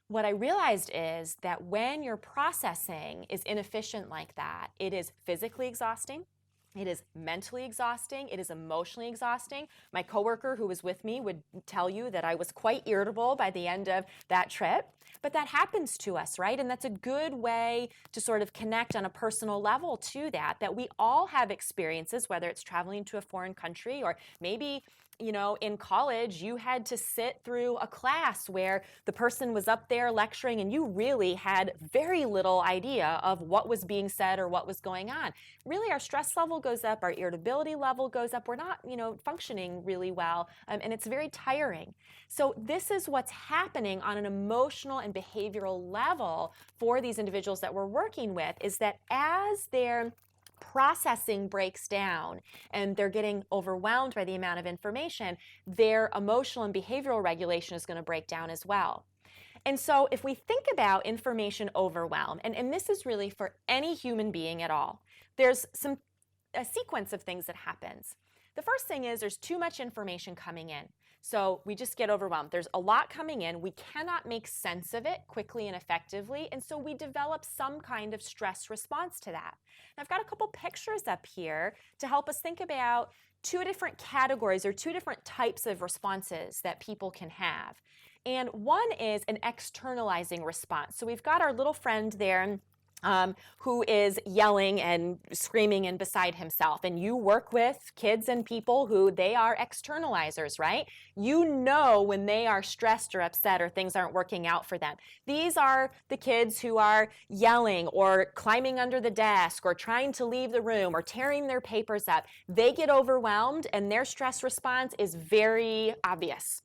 What I realized is that when your processing is inefficient like that, it is physically exhausting, it is mentally exhausting, it is emotionally exhausting. My coworker who was with me would tell you that I was quite irritable by the end of that trip, but that happens to us, right? And that's a good way to sort of connect on a personal level to that we all have experiences, whether it's traveling to a foreign country or maybe in college, you had to sit through a class where the person was up there lecturing and you really had very little idea of what was being said or what was going on. Really, our stress level goes up, our irritability level goes up. We're not, functioning really well, and it's very tiring. So this is what's happening on an emotional and behavioral level for these individuals that we're working with, is that as they're processing breaks down and they're getting overwhelmed by the amount of information, their emotional and behavioral regulation is going to break down as well. And so if we think about information overwhelm, and this is really for any human being at all, there's a sequence of things that happens. The first thing is there's too much information coming in. So we just get overwhelmed. There's a lot coming in. We cannot make sense of it quickly and effectively, and so we develop some kind of stress response to that. And I've got a couple pictures up here to help us think about two different categories or two different types of responses that people can have. And one is an externalizing response. So we've got our little friend there who is yelling and screaming and beside himself. And you work with kids and people who they are externalizers, right? You know when they are stressed or upset or things aren't working out for them. These are the kids who are yelling or climbing under the desk or trying to leave the room or tearing their papers up. They get overwhelmed and their stress response is very obvious.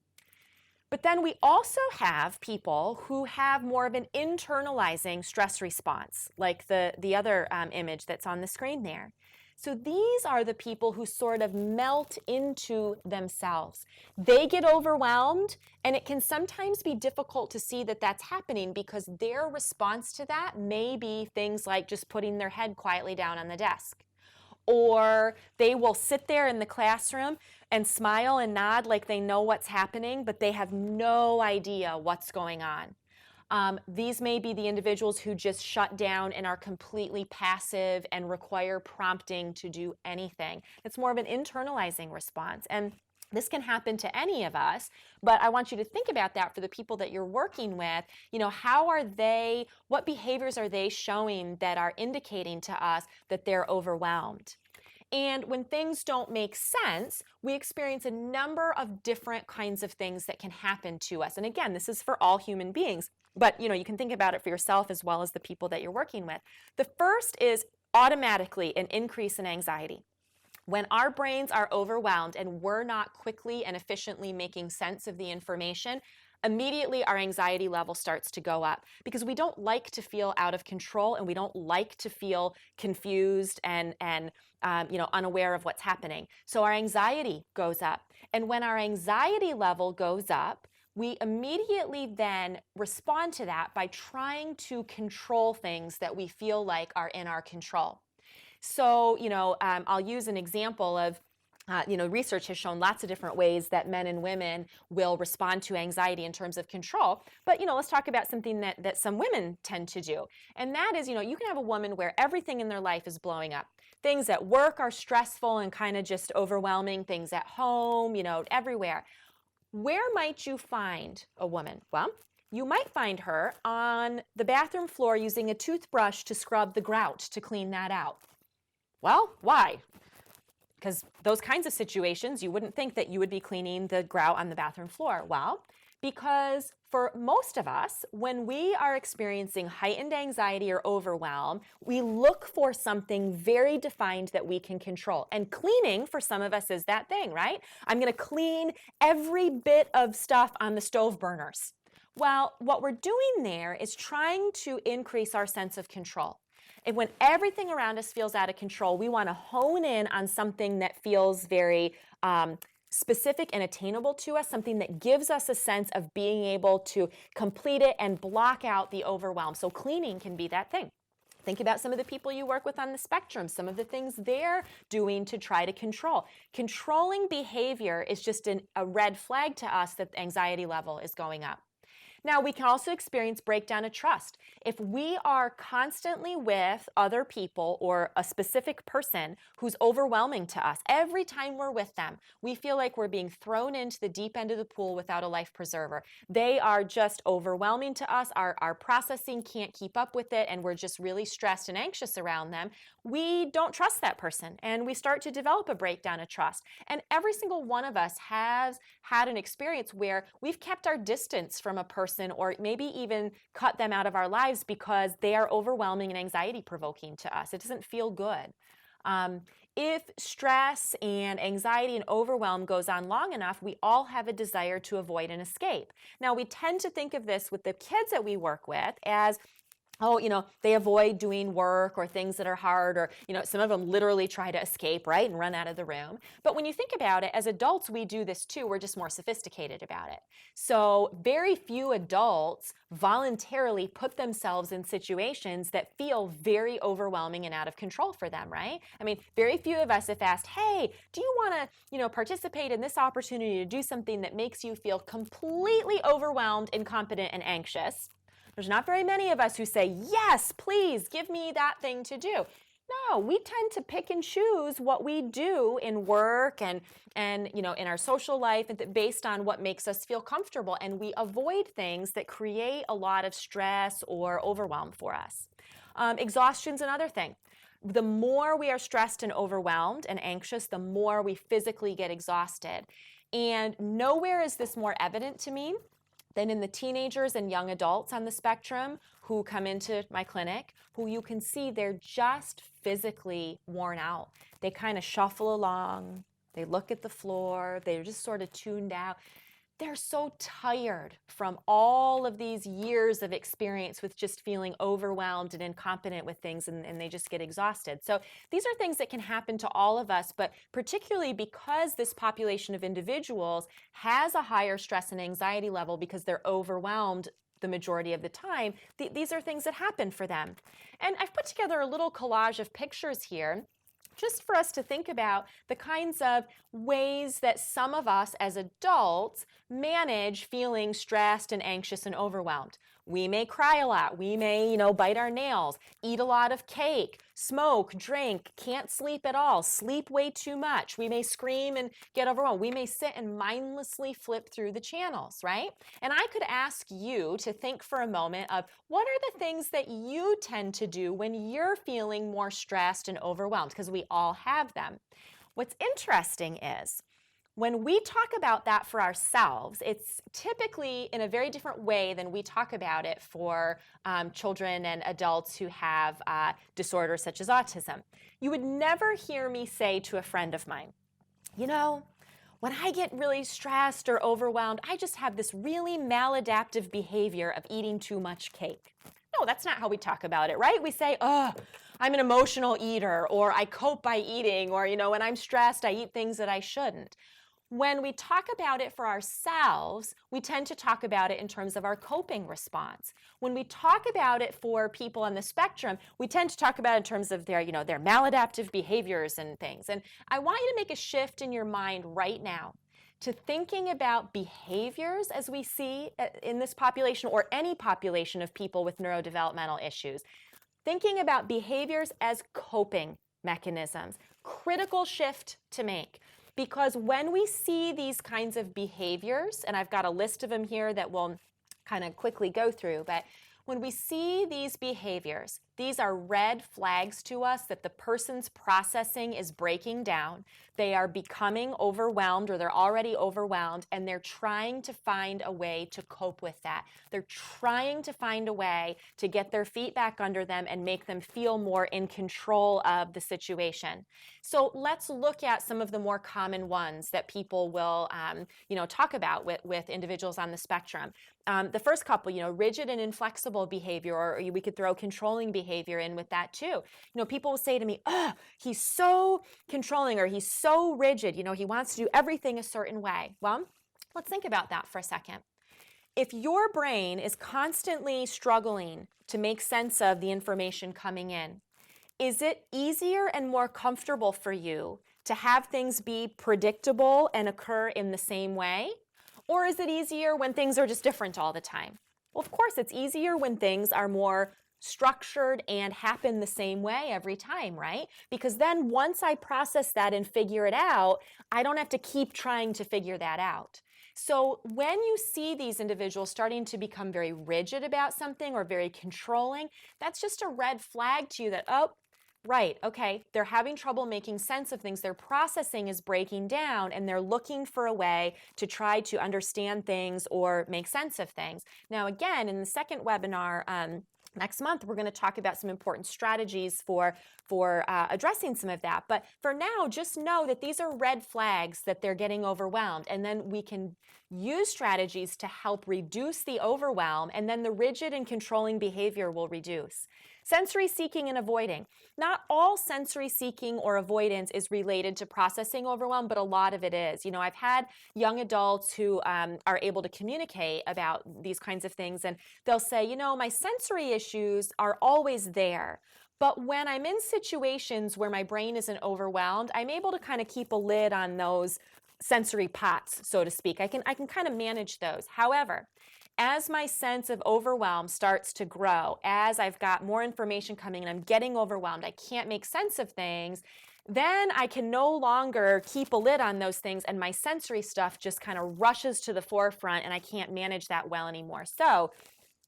But then we also have people who have more of an internalizing stress response, like the other image that's on the screen there. So these are the people who sort of melt into themselves. They get overwhelmed, and it can sometimes be difficult to see that that's happening because their response to that may be things like just putting their head quietly down on the desk. Or they will sit there in the classroom and smile and nod like they know what's happening, but they have no idea what's going on. These may be the individuals who just shut down and are completely passive and require prompting to do anything. It's more of an internalizing response. And this can happen to any of us, but I want you to think about that for the people that you're working with. What behaviors are they showing that are indicating to us that they're overwhelmed? And when things don't make sense, we experience a number of different kinds of things that can happen to us. And again, this is for all human beings, but you can think about it for yourself as well as the people that you're working with. The first is automatically an increase in anxiety. When our brains are overwhelmed and we're not quickly and efficiently making sense of the information, immediately our anxiety level starts to go up because we don't like to feel out of control and we don't like to feel confused and unaware of what's happening. So our anxiety goes up. And when our anxiety level goes up, we immediately then respond to that by trying to control things that we feel like are in our control. So, I'll use an example of research has shown lots of different ways that men and women will respond to anxiety in terms of control. But, let's talk about something that some women tend to do. And that is, you can have a woman where everything in their life is blowing up. Things at work are stressful and kind of just overwhelming. Things at home, everywhere. Where might you find a woman? Well, you might find her on the bathroom floor using a toothbrush to scrub the grout to clean that out. Well, why? Because those kinds of situations, you wouldn't think that you would be cleaning the grout on the bathroom floor. Well, because for most of us, when we are experiencing heightened anxiety or overwhelm, we look for something very defined that we can control. And cleaning, for some of us, is that thing, right? I'm going to clean every bit of stuff on the stove burners. Well, what we're doing there is trying to increase our sense of control. And when everything around us feels out of control, we want to hone in on something that feels very specific and attainable to us, something that gives us a sense of being able to complete it and block out the overwhelm. So cleaning can be that thing. Think about some of the people you work with on the spectrum, some of the things they're doing to try to control. Controlling behavior is just a red flag to us that the anxiety level is going up. Now, we can also experience breakdown of trust. If we are constantly with other people or a specific person who's overwhelming to us, every time we're with them, we feel like we're being thrown into the deep end of the pool without a life preserver. They are just overwhelming to us. Our processing can't keep up with it, and we're just really stressed and anxious around them. We don't trust that person, and we start to develop a breakdown of trust. And every single one of us has had an experience where we've kept our distance from a person or maybe even cut them out of our lives because they are overwhelming and anxiety provoking to us. It doesn't feel good. If stress and anxiety and overwhelm goes on long enough, we all have a desire to avoid and escape. Now, we tend to think of this with the kids that we work with as they avoid doing work or things that are hard, or, some of them literally try to escape, right, and run out of the room. But when you think about it, as adults, we do this too. We're just more sophisticated about it. So very few adults voluntarily put themselves in situations that feel very overwhelming and out of control for them, right? I mean, very few of us, if asked, hey, do you want to, participate in this opportunity to do something that makes you feel completely overwhelmed, incompetent, and anxious? There's not very many of us who say, yes, please give me that thing to do. No, we tend to pick and choose what we do in work and in our social life based on what makes us feel comfortable. And we avoid things that create a lot of stress or overwhelm for us. Exhaustion's another thing. The more we are stressed and overwhelmed and anxious, the more we physically get exhausted. And nowhere is this more evident to me than in the teenagers and young adults on the spectrum who come into my clinic, who you can see they're just physically worn out. They kind of shuffle along, they look at the floor, they're just sort of tuned out. They're so tired from all of these years of experience with just feeling overwhelmed and incompetent with things, and they just get exhausted. So these are things that can happen to all of us, but particularly because this population of individuals has a higher stress and anxiety level because they're overwhelmed the majority of the time, these are things that happen for them. And I've put together a little collage of pictures here just for us to think about the kinds of ways that some of us as adults manage feeling stressed and anxious and overwhelmed. We may cry a lot. We may, bite our nails, eat a lot of cake, smoke, drink, can't sleep at all, sleep way too much. We may scream and get overwhelmed. We may sit and mindlessly flip through the channels, right? And I could ask you to think for a moment of what are the things that you tend to do when you're feeling more stressed and overwhelmed, because we all have them. What's interesting is when we talk about that for ourselves, it's typically in a very different way than we talk about it for children and adults who have disorders such as autism. You would never hear me say to a friend of mine, when I get really stressed or overwhelmed, I just have this really maladaptive behavior of eating too much cake. No, that's not how we talk about it, right? We say, I'm an emotional eater, or I cope by eating, or, when I'm stressed, I eat things that I shouldn't. When we talk about it for ourselves, we tend to talk about it in terms of our coping response. When we talk about it for people on the spectrum, we tend to talk about it in terms of their, their maladaptive behaviors and things. And I want you to make a shift in your mind right now to thinking about behaviors as we see in this population or any population of people with neurodevelopmental issues. Thinking about behaviors as coping mechanisms. Critical shift to make. Because when we see these kinds of behaviors, and I've got a list of them here that we'll kind of quickly go through, but when we see these behaviors, these are red flags to us that the person's processing is breaking down. They are becoming overwhelmed or they're already overwhelmed, and they're trying to find a way to cope with that. They're trying to find a way to get their feet back under them and make them feel more in control of the situation. So let's look at some of the more common ones that people will talk about with individuals on the spectrum. The first couple, rigid and inflexible behavior, or we could throw controlling behavior in with that too. People will say to me, oh, he's so controlling, or he's so rigid, he wants to do everything a certain way. Well, let's think about that for a second. If your brain is constantly struggling to make sense of the information coming in, is it easier and more comfortable for you to have things be predictable and occur in the same way? Or is it easier when things are just different all the time? Well, of course, it's easier when things are more structured and happen the same way every time, right? Because then once I process that and figure it out, I don't have to keep trying to figure that out. So when you see these individuals starting to become very rigid about something or very controlling, that's just a red flag to you that, oh, right, okay, they're having trouble making sense of things. Their processing is breaking down, and they're looking for a way to try to understand things or make sense of things. Now, again, in the second webinar, next month, we're going to talk about some important strategies for addressing some of that. But for now, just know that these are red flags that they're getting overwhelmed. And then we can use strategies to help reduce the overwhelm, and then the rigid and controlling behavior will reduce. Sensory seeking and avoiding. Not all sensory seeking or avoidance is related to processing overwhelm, but a lot of it is. I've had young adults who are able to communicate about these kinds of things, and they'll say, my sensory issues are always there. But when I'm in situations where my brain isn't overwhelmed, I'm able to kind of keep a lid on those sensory pots, so to speak. I can kind of manage those. However, as my sense of overwhelm starts to grow, as I've got more information coming and I'm getting overwhelmed, I can't make sense of things, then I can no longer keep a lid on those things, and my sensory stuff just kind of rushes to the forefront, and I can't manage that well anymore. So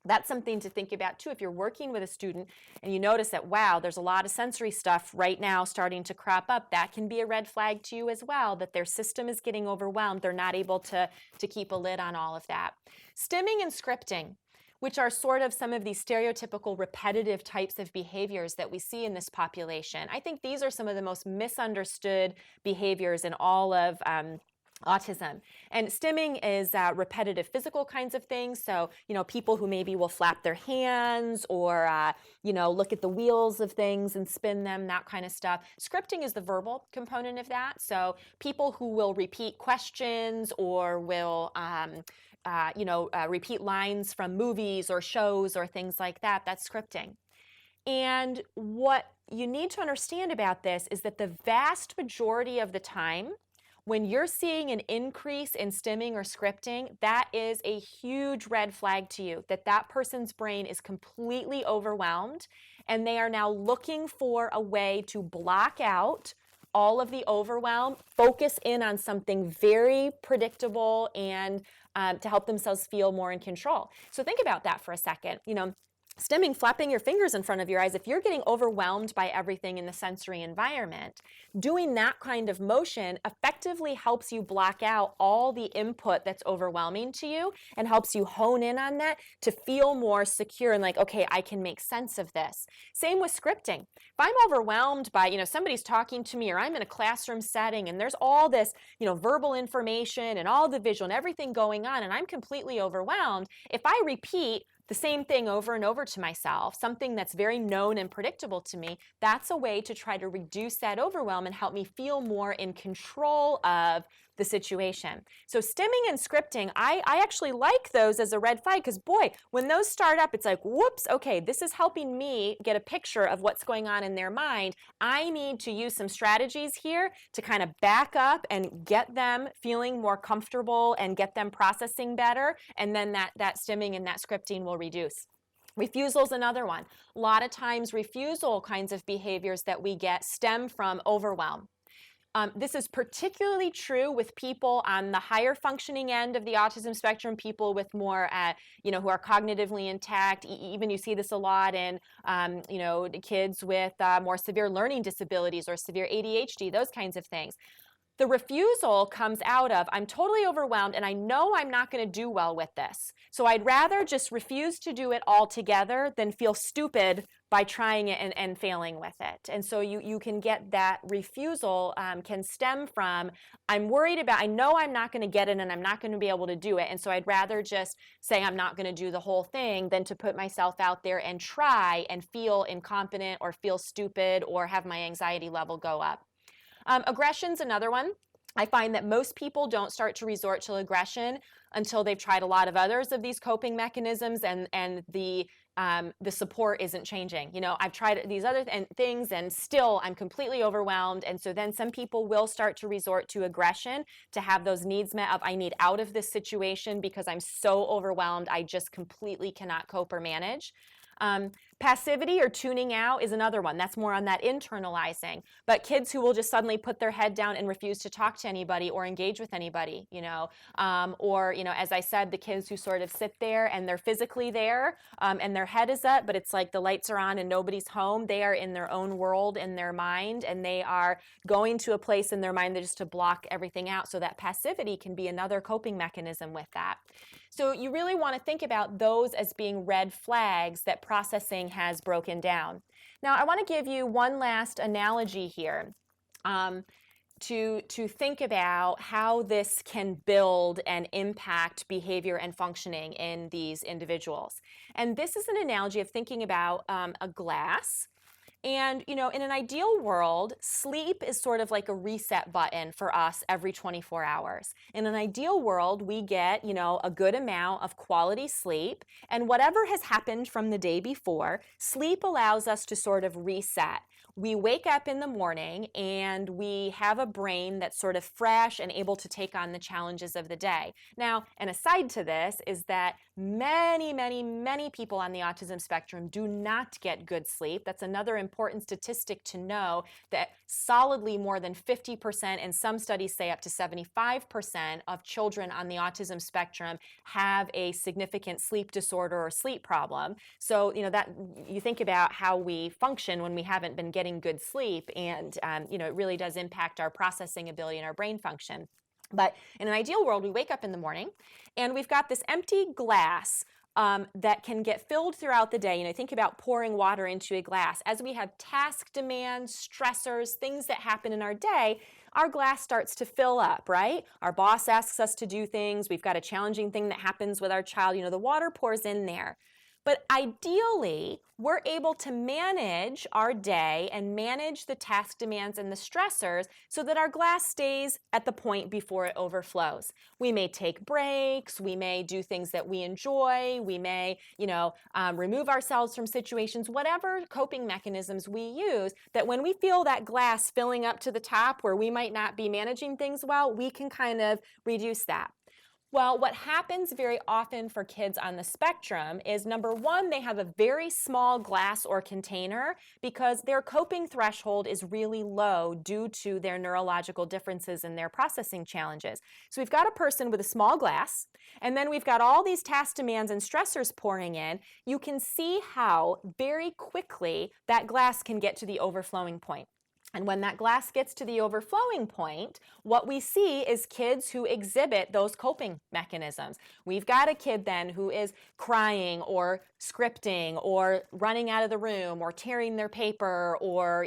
that's something to think about too. If you're working with a student and you notice that, wow, there's a lot of sensory stuff right now starting to crop up, that can be a red flag to you as well, that their system is getting overwhelmed. They're not able to keep a lid on all of that. Stimming and scripting, which are sort of some of these stereotypical repetitive types of behaviors that we see in this population. I think these are some of the most misunderstood behaviors in all of autism. And stimming is repetitive physical kinds of things. So, people who maybe will flap their hands or, look at the wheels of things and spin them, that kind of stuff. Scripting is the verbal component of that. So people who will repeat questions or will, repeat lines from movies or shows or things like that, that's scripting. And what you need to understand about this is that the vast majority of the time, when you're seeing an increase in stimming or scripting, that is a huge red flag to you, that that person's brain is completely overwhelmed, and they are now looking for a way to block out all of the overwhelm, focus in on something very predictable, and to help themselves feel more in control. So think about that for a second. Stimming, flapping your fingers in front of your eyes, if you're getting overwhelmed by everything in the sensory environment, doing that kind of motion effectively helps you block out all the input that's overwhelming to you and helps you hone in on that to feel more secure and like, okay, I can make sense of this. Same with scripting. If I'm overwhelmed by, somebody's talking to me, or I'm in a classroom setting and there's all this, verbal information and all the visual and everything going on, and I'm completely overwhelmed, if I repeat the same thing over and over to myself, something that's very known and predictable to me, that's a way to try to reduce that overwhelm and help me feel more in control of the situation. So stimming and scripting, I actually like those as a red flag because boy, when those start up, it's like, whoops, okay, this is helping me get a picture of what's going on in their mind. I need to use some strategies here to kind of back up and get them feeling more comfortable and get them processing better. And then that stimming and that scripting will reduce. Refusal is another one. A lot of times refusal kinds of behaviors that we get stem from overwhelm. This is particularly true with people on the higher functioning end of the autism spectrum, people with more, who are cognitively intact. Even you see this a lot in, kids with more severe learning disabilities or severe ADHD, those kinds of things. The refusal comes out of, I'm totally overwhelmed and I know I'm not going to do well with this. So I'd rather just refuse to do it altogether than feel stupid by trying it and failing with it. And so you can get that refusal can stem from, I'm worried about, I know I'm not going to get it and I'm not going to be able to do it. And so I'd rather just say I'm not going to do the whole thing than to put myself out there and try and feel incompetent or feel stupid or have my anxiety level go up. Aggression's another one. I find that most people don't start to resort to aggression until they've tried a lot of others of these coping mechanisms and the support isn't changing. I've tried these other things and still I'm completely overwhelmed. And so then some people will start to resort to aggression to have those needs met of, I need out of this situation because I'm so overwhelmed. I just completely cannot cope or manage. Passivity or tuning out is another one. That's more on that internalizing. But kids who will just suddenly put their head down and refuse to talk to anybody or engage with anybody, as I said, the kids who sort of sit there and they're physically there and their head is up, but it's like the lights are on and nobody's home. They are in their own world, in their mind, and they are going to a place in their mind that just to block everything out. So that passivity can be another coping mechanism with that. So you really want to think about those as being red flags that processing has broken down. Now, I want to give you one last analogy here to think about how this can build and impact behavior and functioning in these individuals. And this is an analogy of thinking about a glass. And, in an ideal world, sleep is sort of like a reset button for us every 24 hours. In an ideal world, we get, a good amount of quality sleep. And whatever has happened from the day before, sleep allows us to sort of reset. We wake up in the morning and we have a brain that's sort of fresh and able to take on the challenges of the day. Now, an aside to this is that many, many, many people on the autism spectrum do not get good sleep. That's another important statistic to know, that solidly more than 50%, and some studies say up to 75% of children on the autism spectrum have a significant sleep disorder or sleep problem. So, that you think about how we function when we haven't been getting good sleep, and it really does impact our processing ability and our brain function. But in an ideal world, we wake up in the morning and we've got this empty glass that can get filled throughout the day. Think about pouring water into a glass. As we have task demands, stressors, things that happen in our day, our glass starts to fill up, right? Our boss asks us to do things. We've got a challenging thing that happens with our child. The water pours in there. But ideally, we're able to manage our day and manage the task demands and the stressors so that our glass stays at the point before it overflows. We may take breaks, we may do things that we enjoy, we may, remove ourselves from situations, whatever coping mechanisms we use, that when we feel that glass filling up to the top where we might not be managing things well, we can kind of reduce that. Well, what happens very often for kids on the spectrum is, number one, they have a very small glass or container because their coping threshold is really low due to their neurological differences and their processing challenges. So we've got a person with a small glass, and then we've got all these task demands and stressors pouring in. You can see how very quickly that glass can get to the overflowing point. And when that glass gets to the overflowing point, what we see is kids who exhibit those coping mechanisms. We've got a kid then who is crying or scripting or running out of the room or tearing their paper or,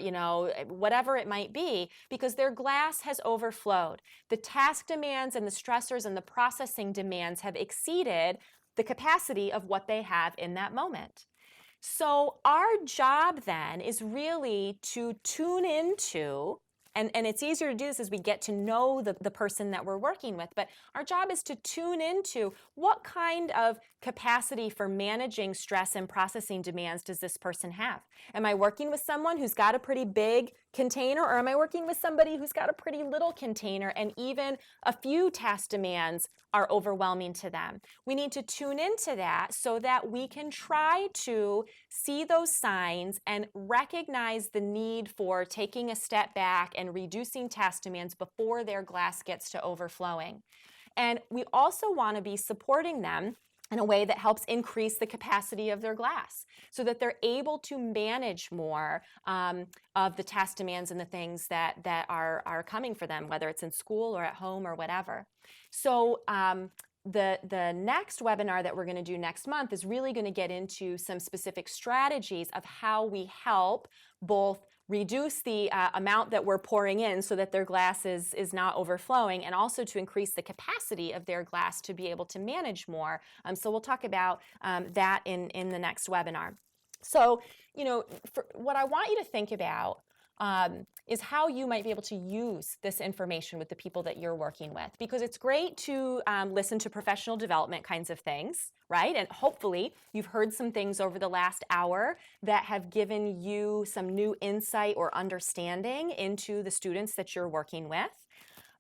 whatever it might be, because their glass has overflowed. The task demands and the stressors and the processing demands have exceeded the capacity of what they have in that moment. So our job then is really to tune into And it's easier to do this as we get to know the person that we're working with. But our job is to tune into what kind of capacity for managing stress and processing demands does this person have? Am I working with someone who's got a pretty big container, or am I working with somebody who's got a pretty little container and even a few task demands are overwhelming to them? We need to tune into that so that we can try to see those signs and recognize the need for taking a step back and reducing task demands before their glass gets to overflowing. And we also want to be supporting them in a way that helps increase the capacity of their glass so that they're able to manage more of the task demands and the things that are coming for them, whether it's in school or at home or whatever. So the next webinar that we're going to do next month is really going to get into some specific strategies of how we help both reduce the amount that we're pouring in so that their glass is not overflowing, and also to increase the capacity of their glass to be able to manage more. So we'll talk about that in the next webinar. So, what I want you to think about is how you might be able to use this information with the people that you're working with, because it's great to listen to professional development kinds of things, right? And hopefully you've heard some things over the last hour that have given you some new insight or understanding into the students that you're working with.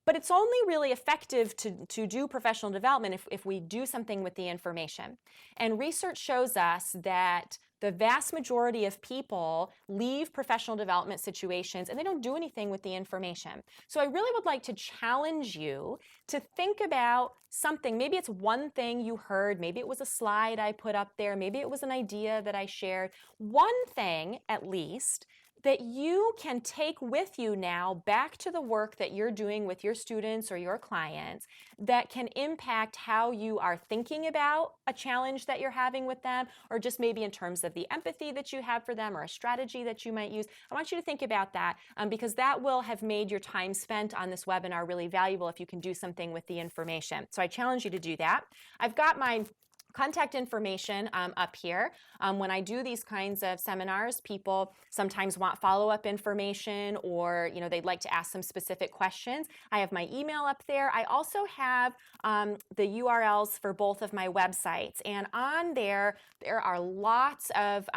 But it's only really effective to do professional development if we do something with the information. And research shows us that the vast majority of people leave professional development situations and they don't do anything with the information. So I really would like to challenge you to think about something. Maybe it's one thing you heard, maybe it was a slide I put up there, maybe it was an idea that I shared. One thing, at least, that you can take with you now back to the work that you're doing with your students or your clients that can impact how you are thinking about a challenge that you're having with them, or just maybe in terms of the empathy that you have for them or a strategy that you might use. I want you to think about that because that will have made your time spent on this webinar really valuable if you can do something with the information. So I challenge you to do that. I've got my contact information up here. When I do these kinds of seminars, people sometimes want follow-up information, or they'd like to ask some specific questions. I have my email up there. I also have the URLs for both of my websites, and on there are lots of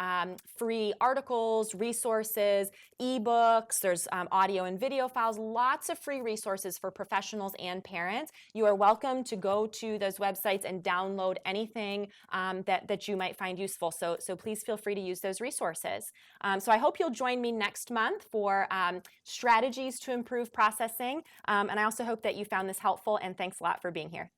free articles, resources, ebooks. There's audio and video files, lots of free resources for professionals and parents. You are welcome to go to those websites and download anything that you might find useful. So please feel free to use those resources. So I hope you'll join me next month for strategies to improve processing. And I also hope that you found this helpful, and thanks a lot for being here.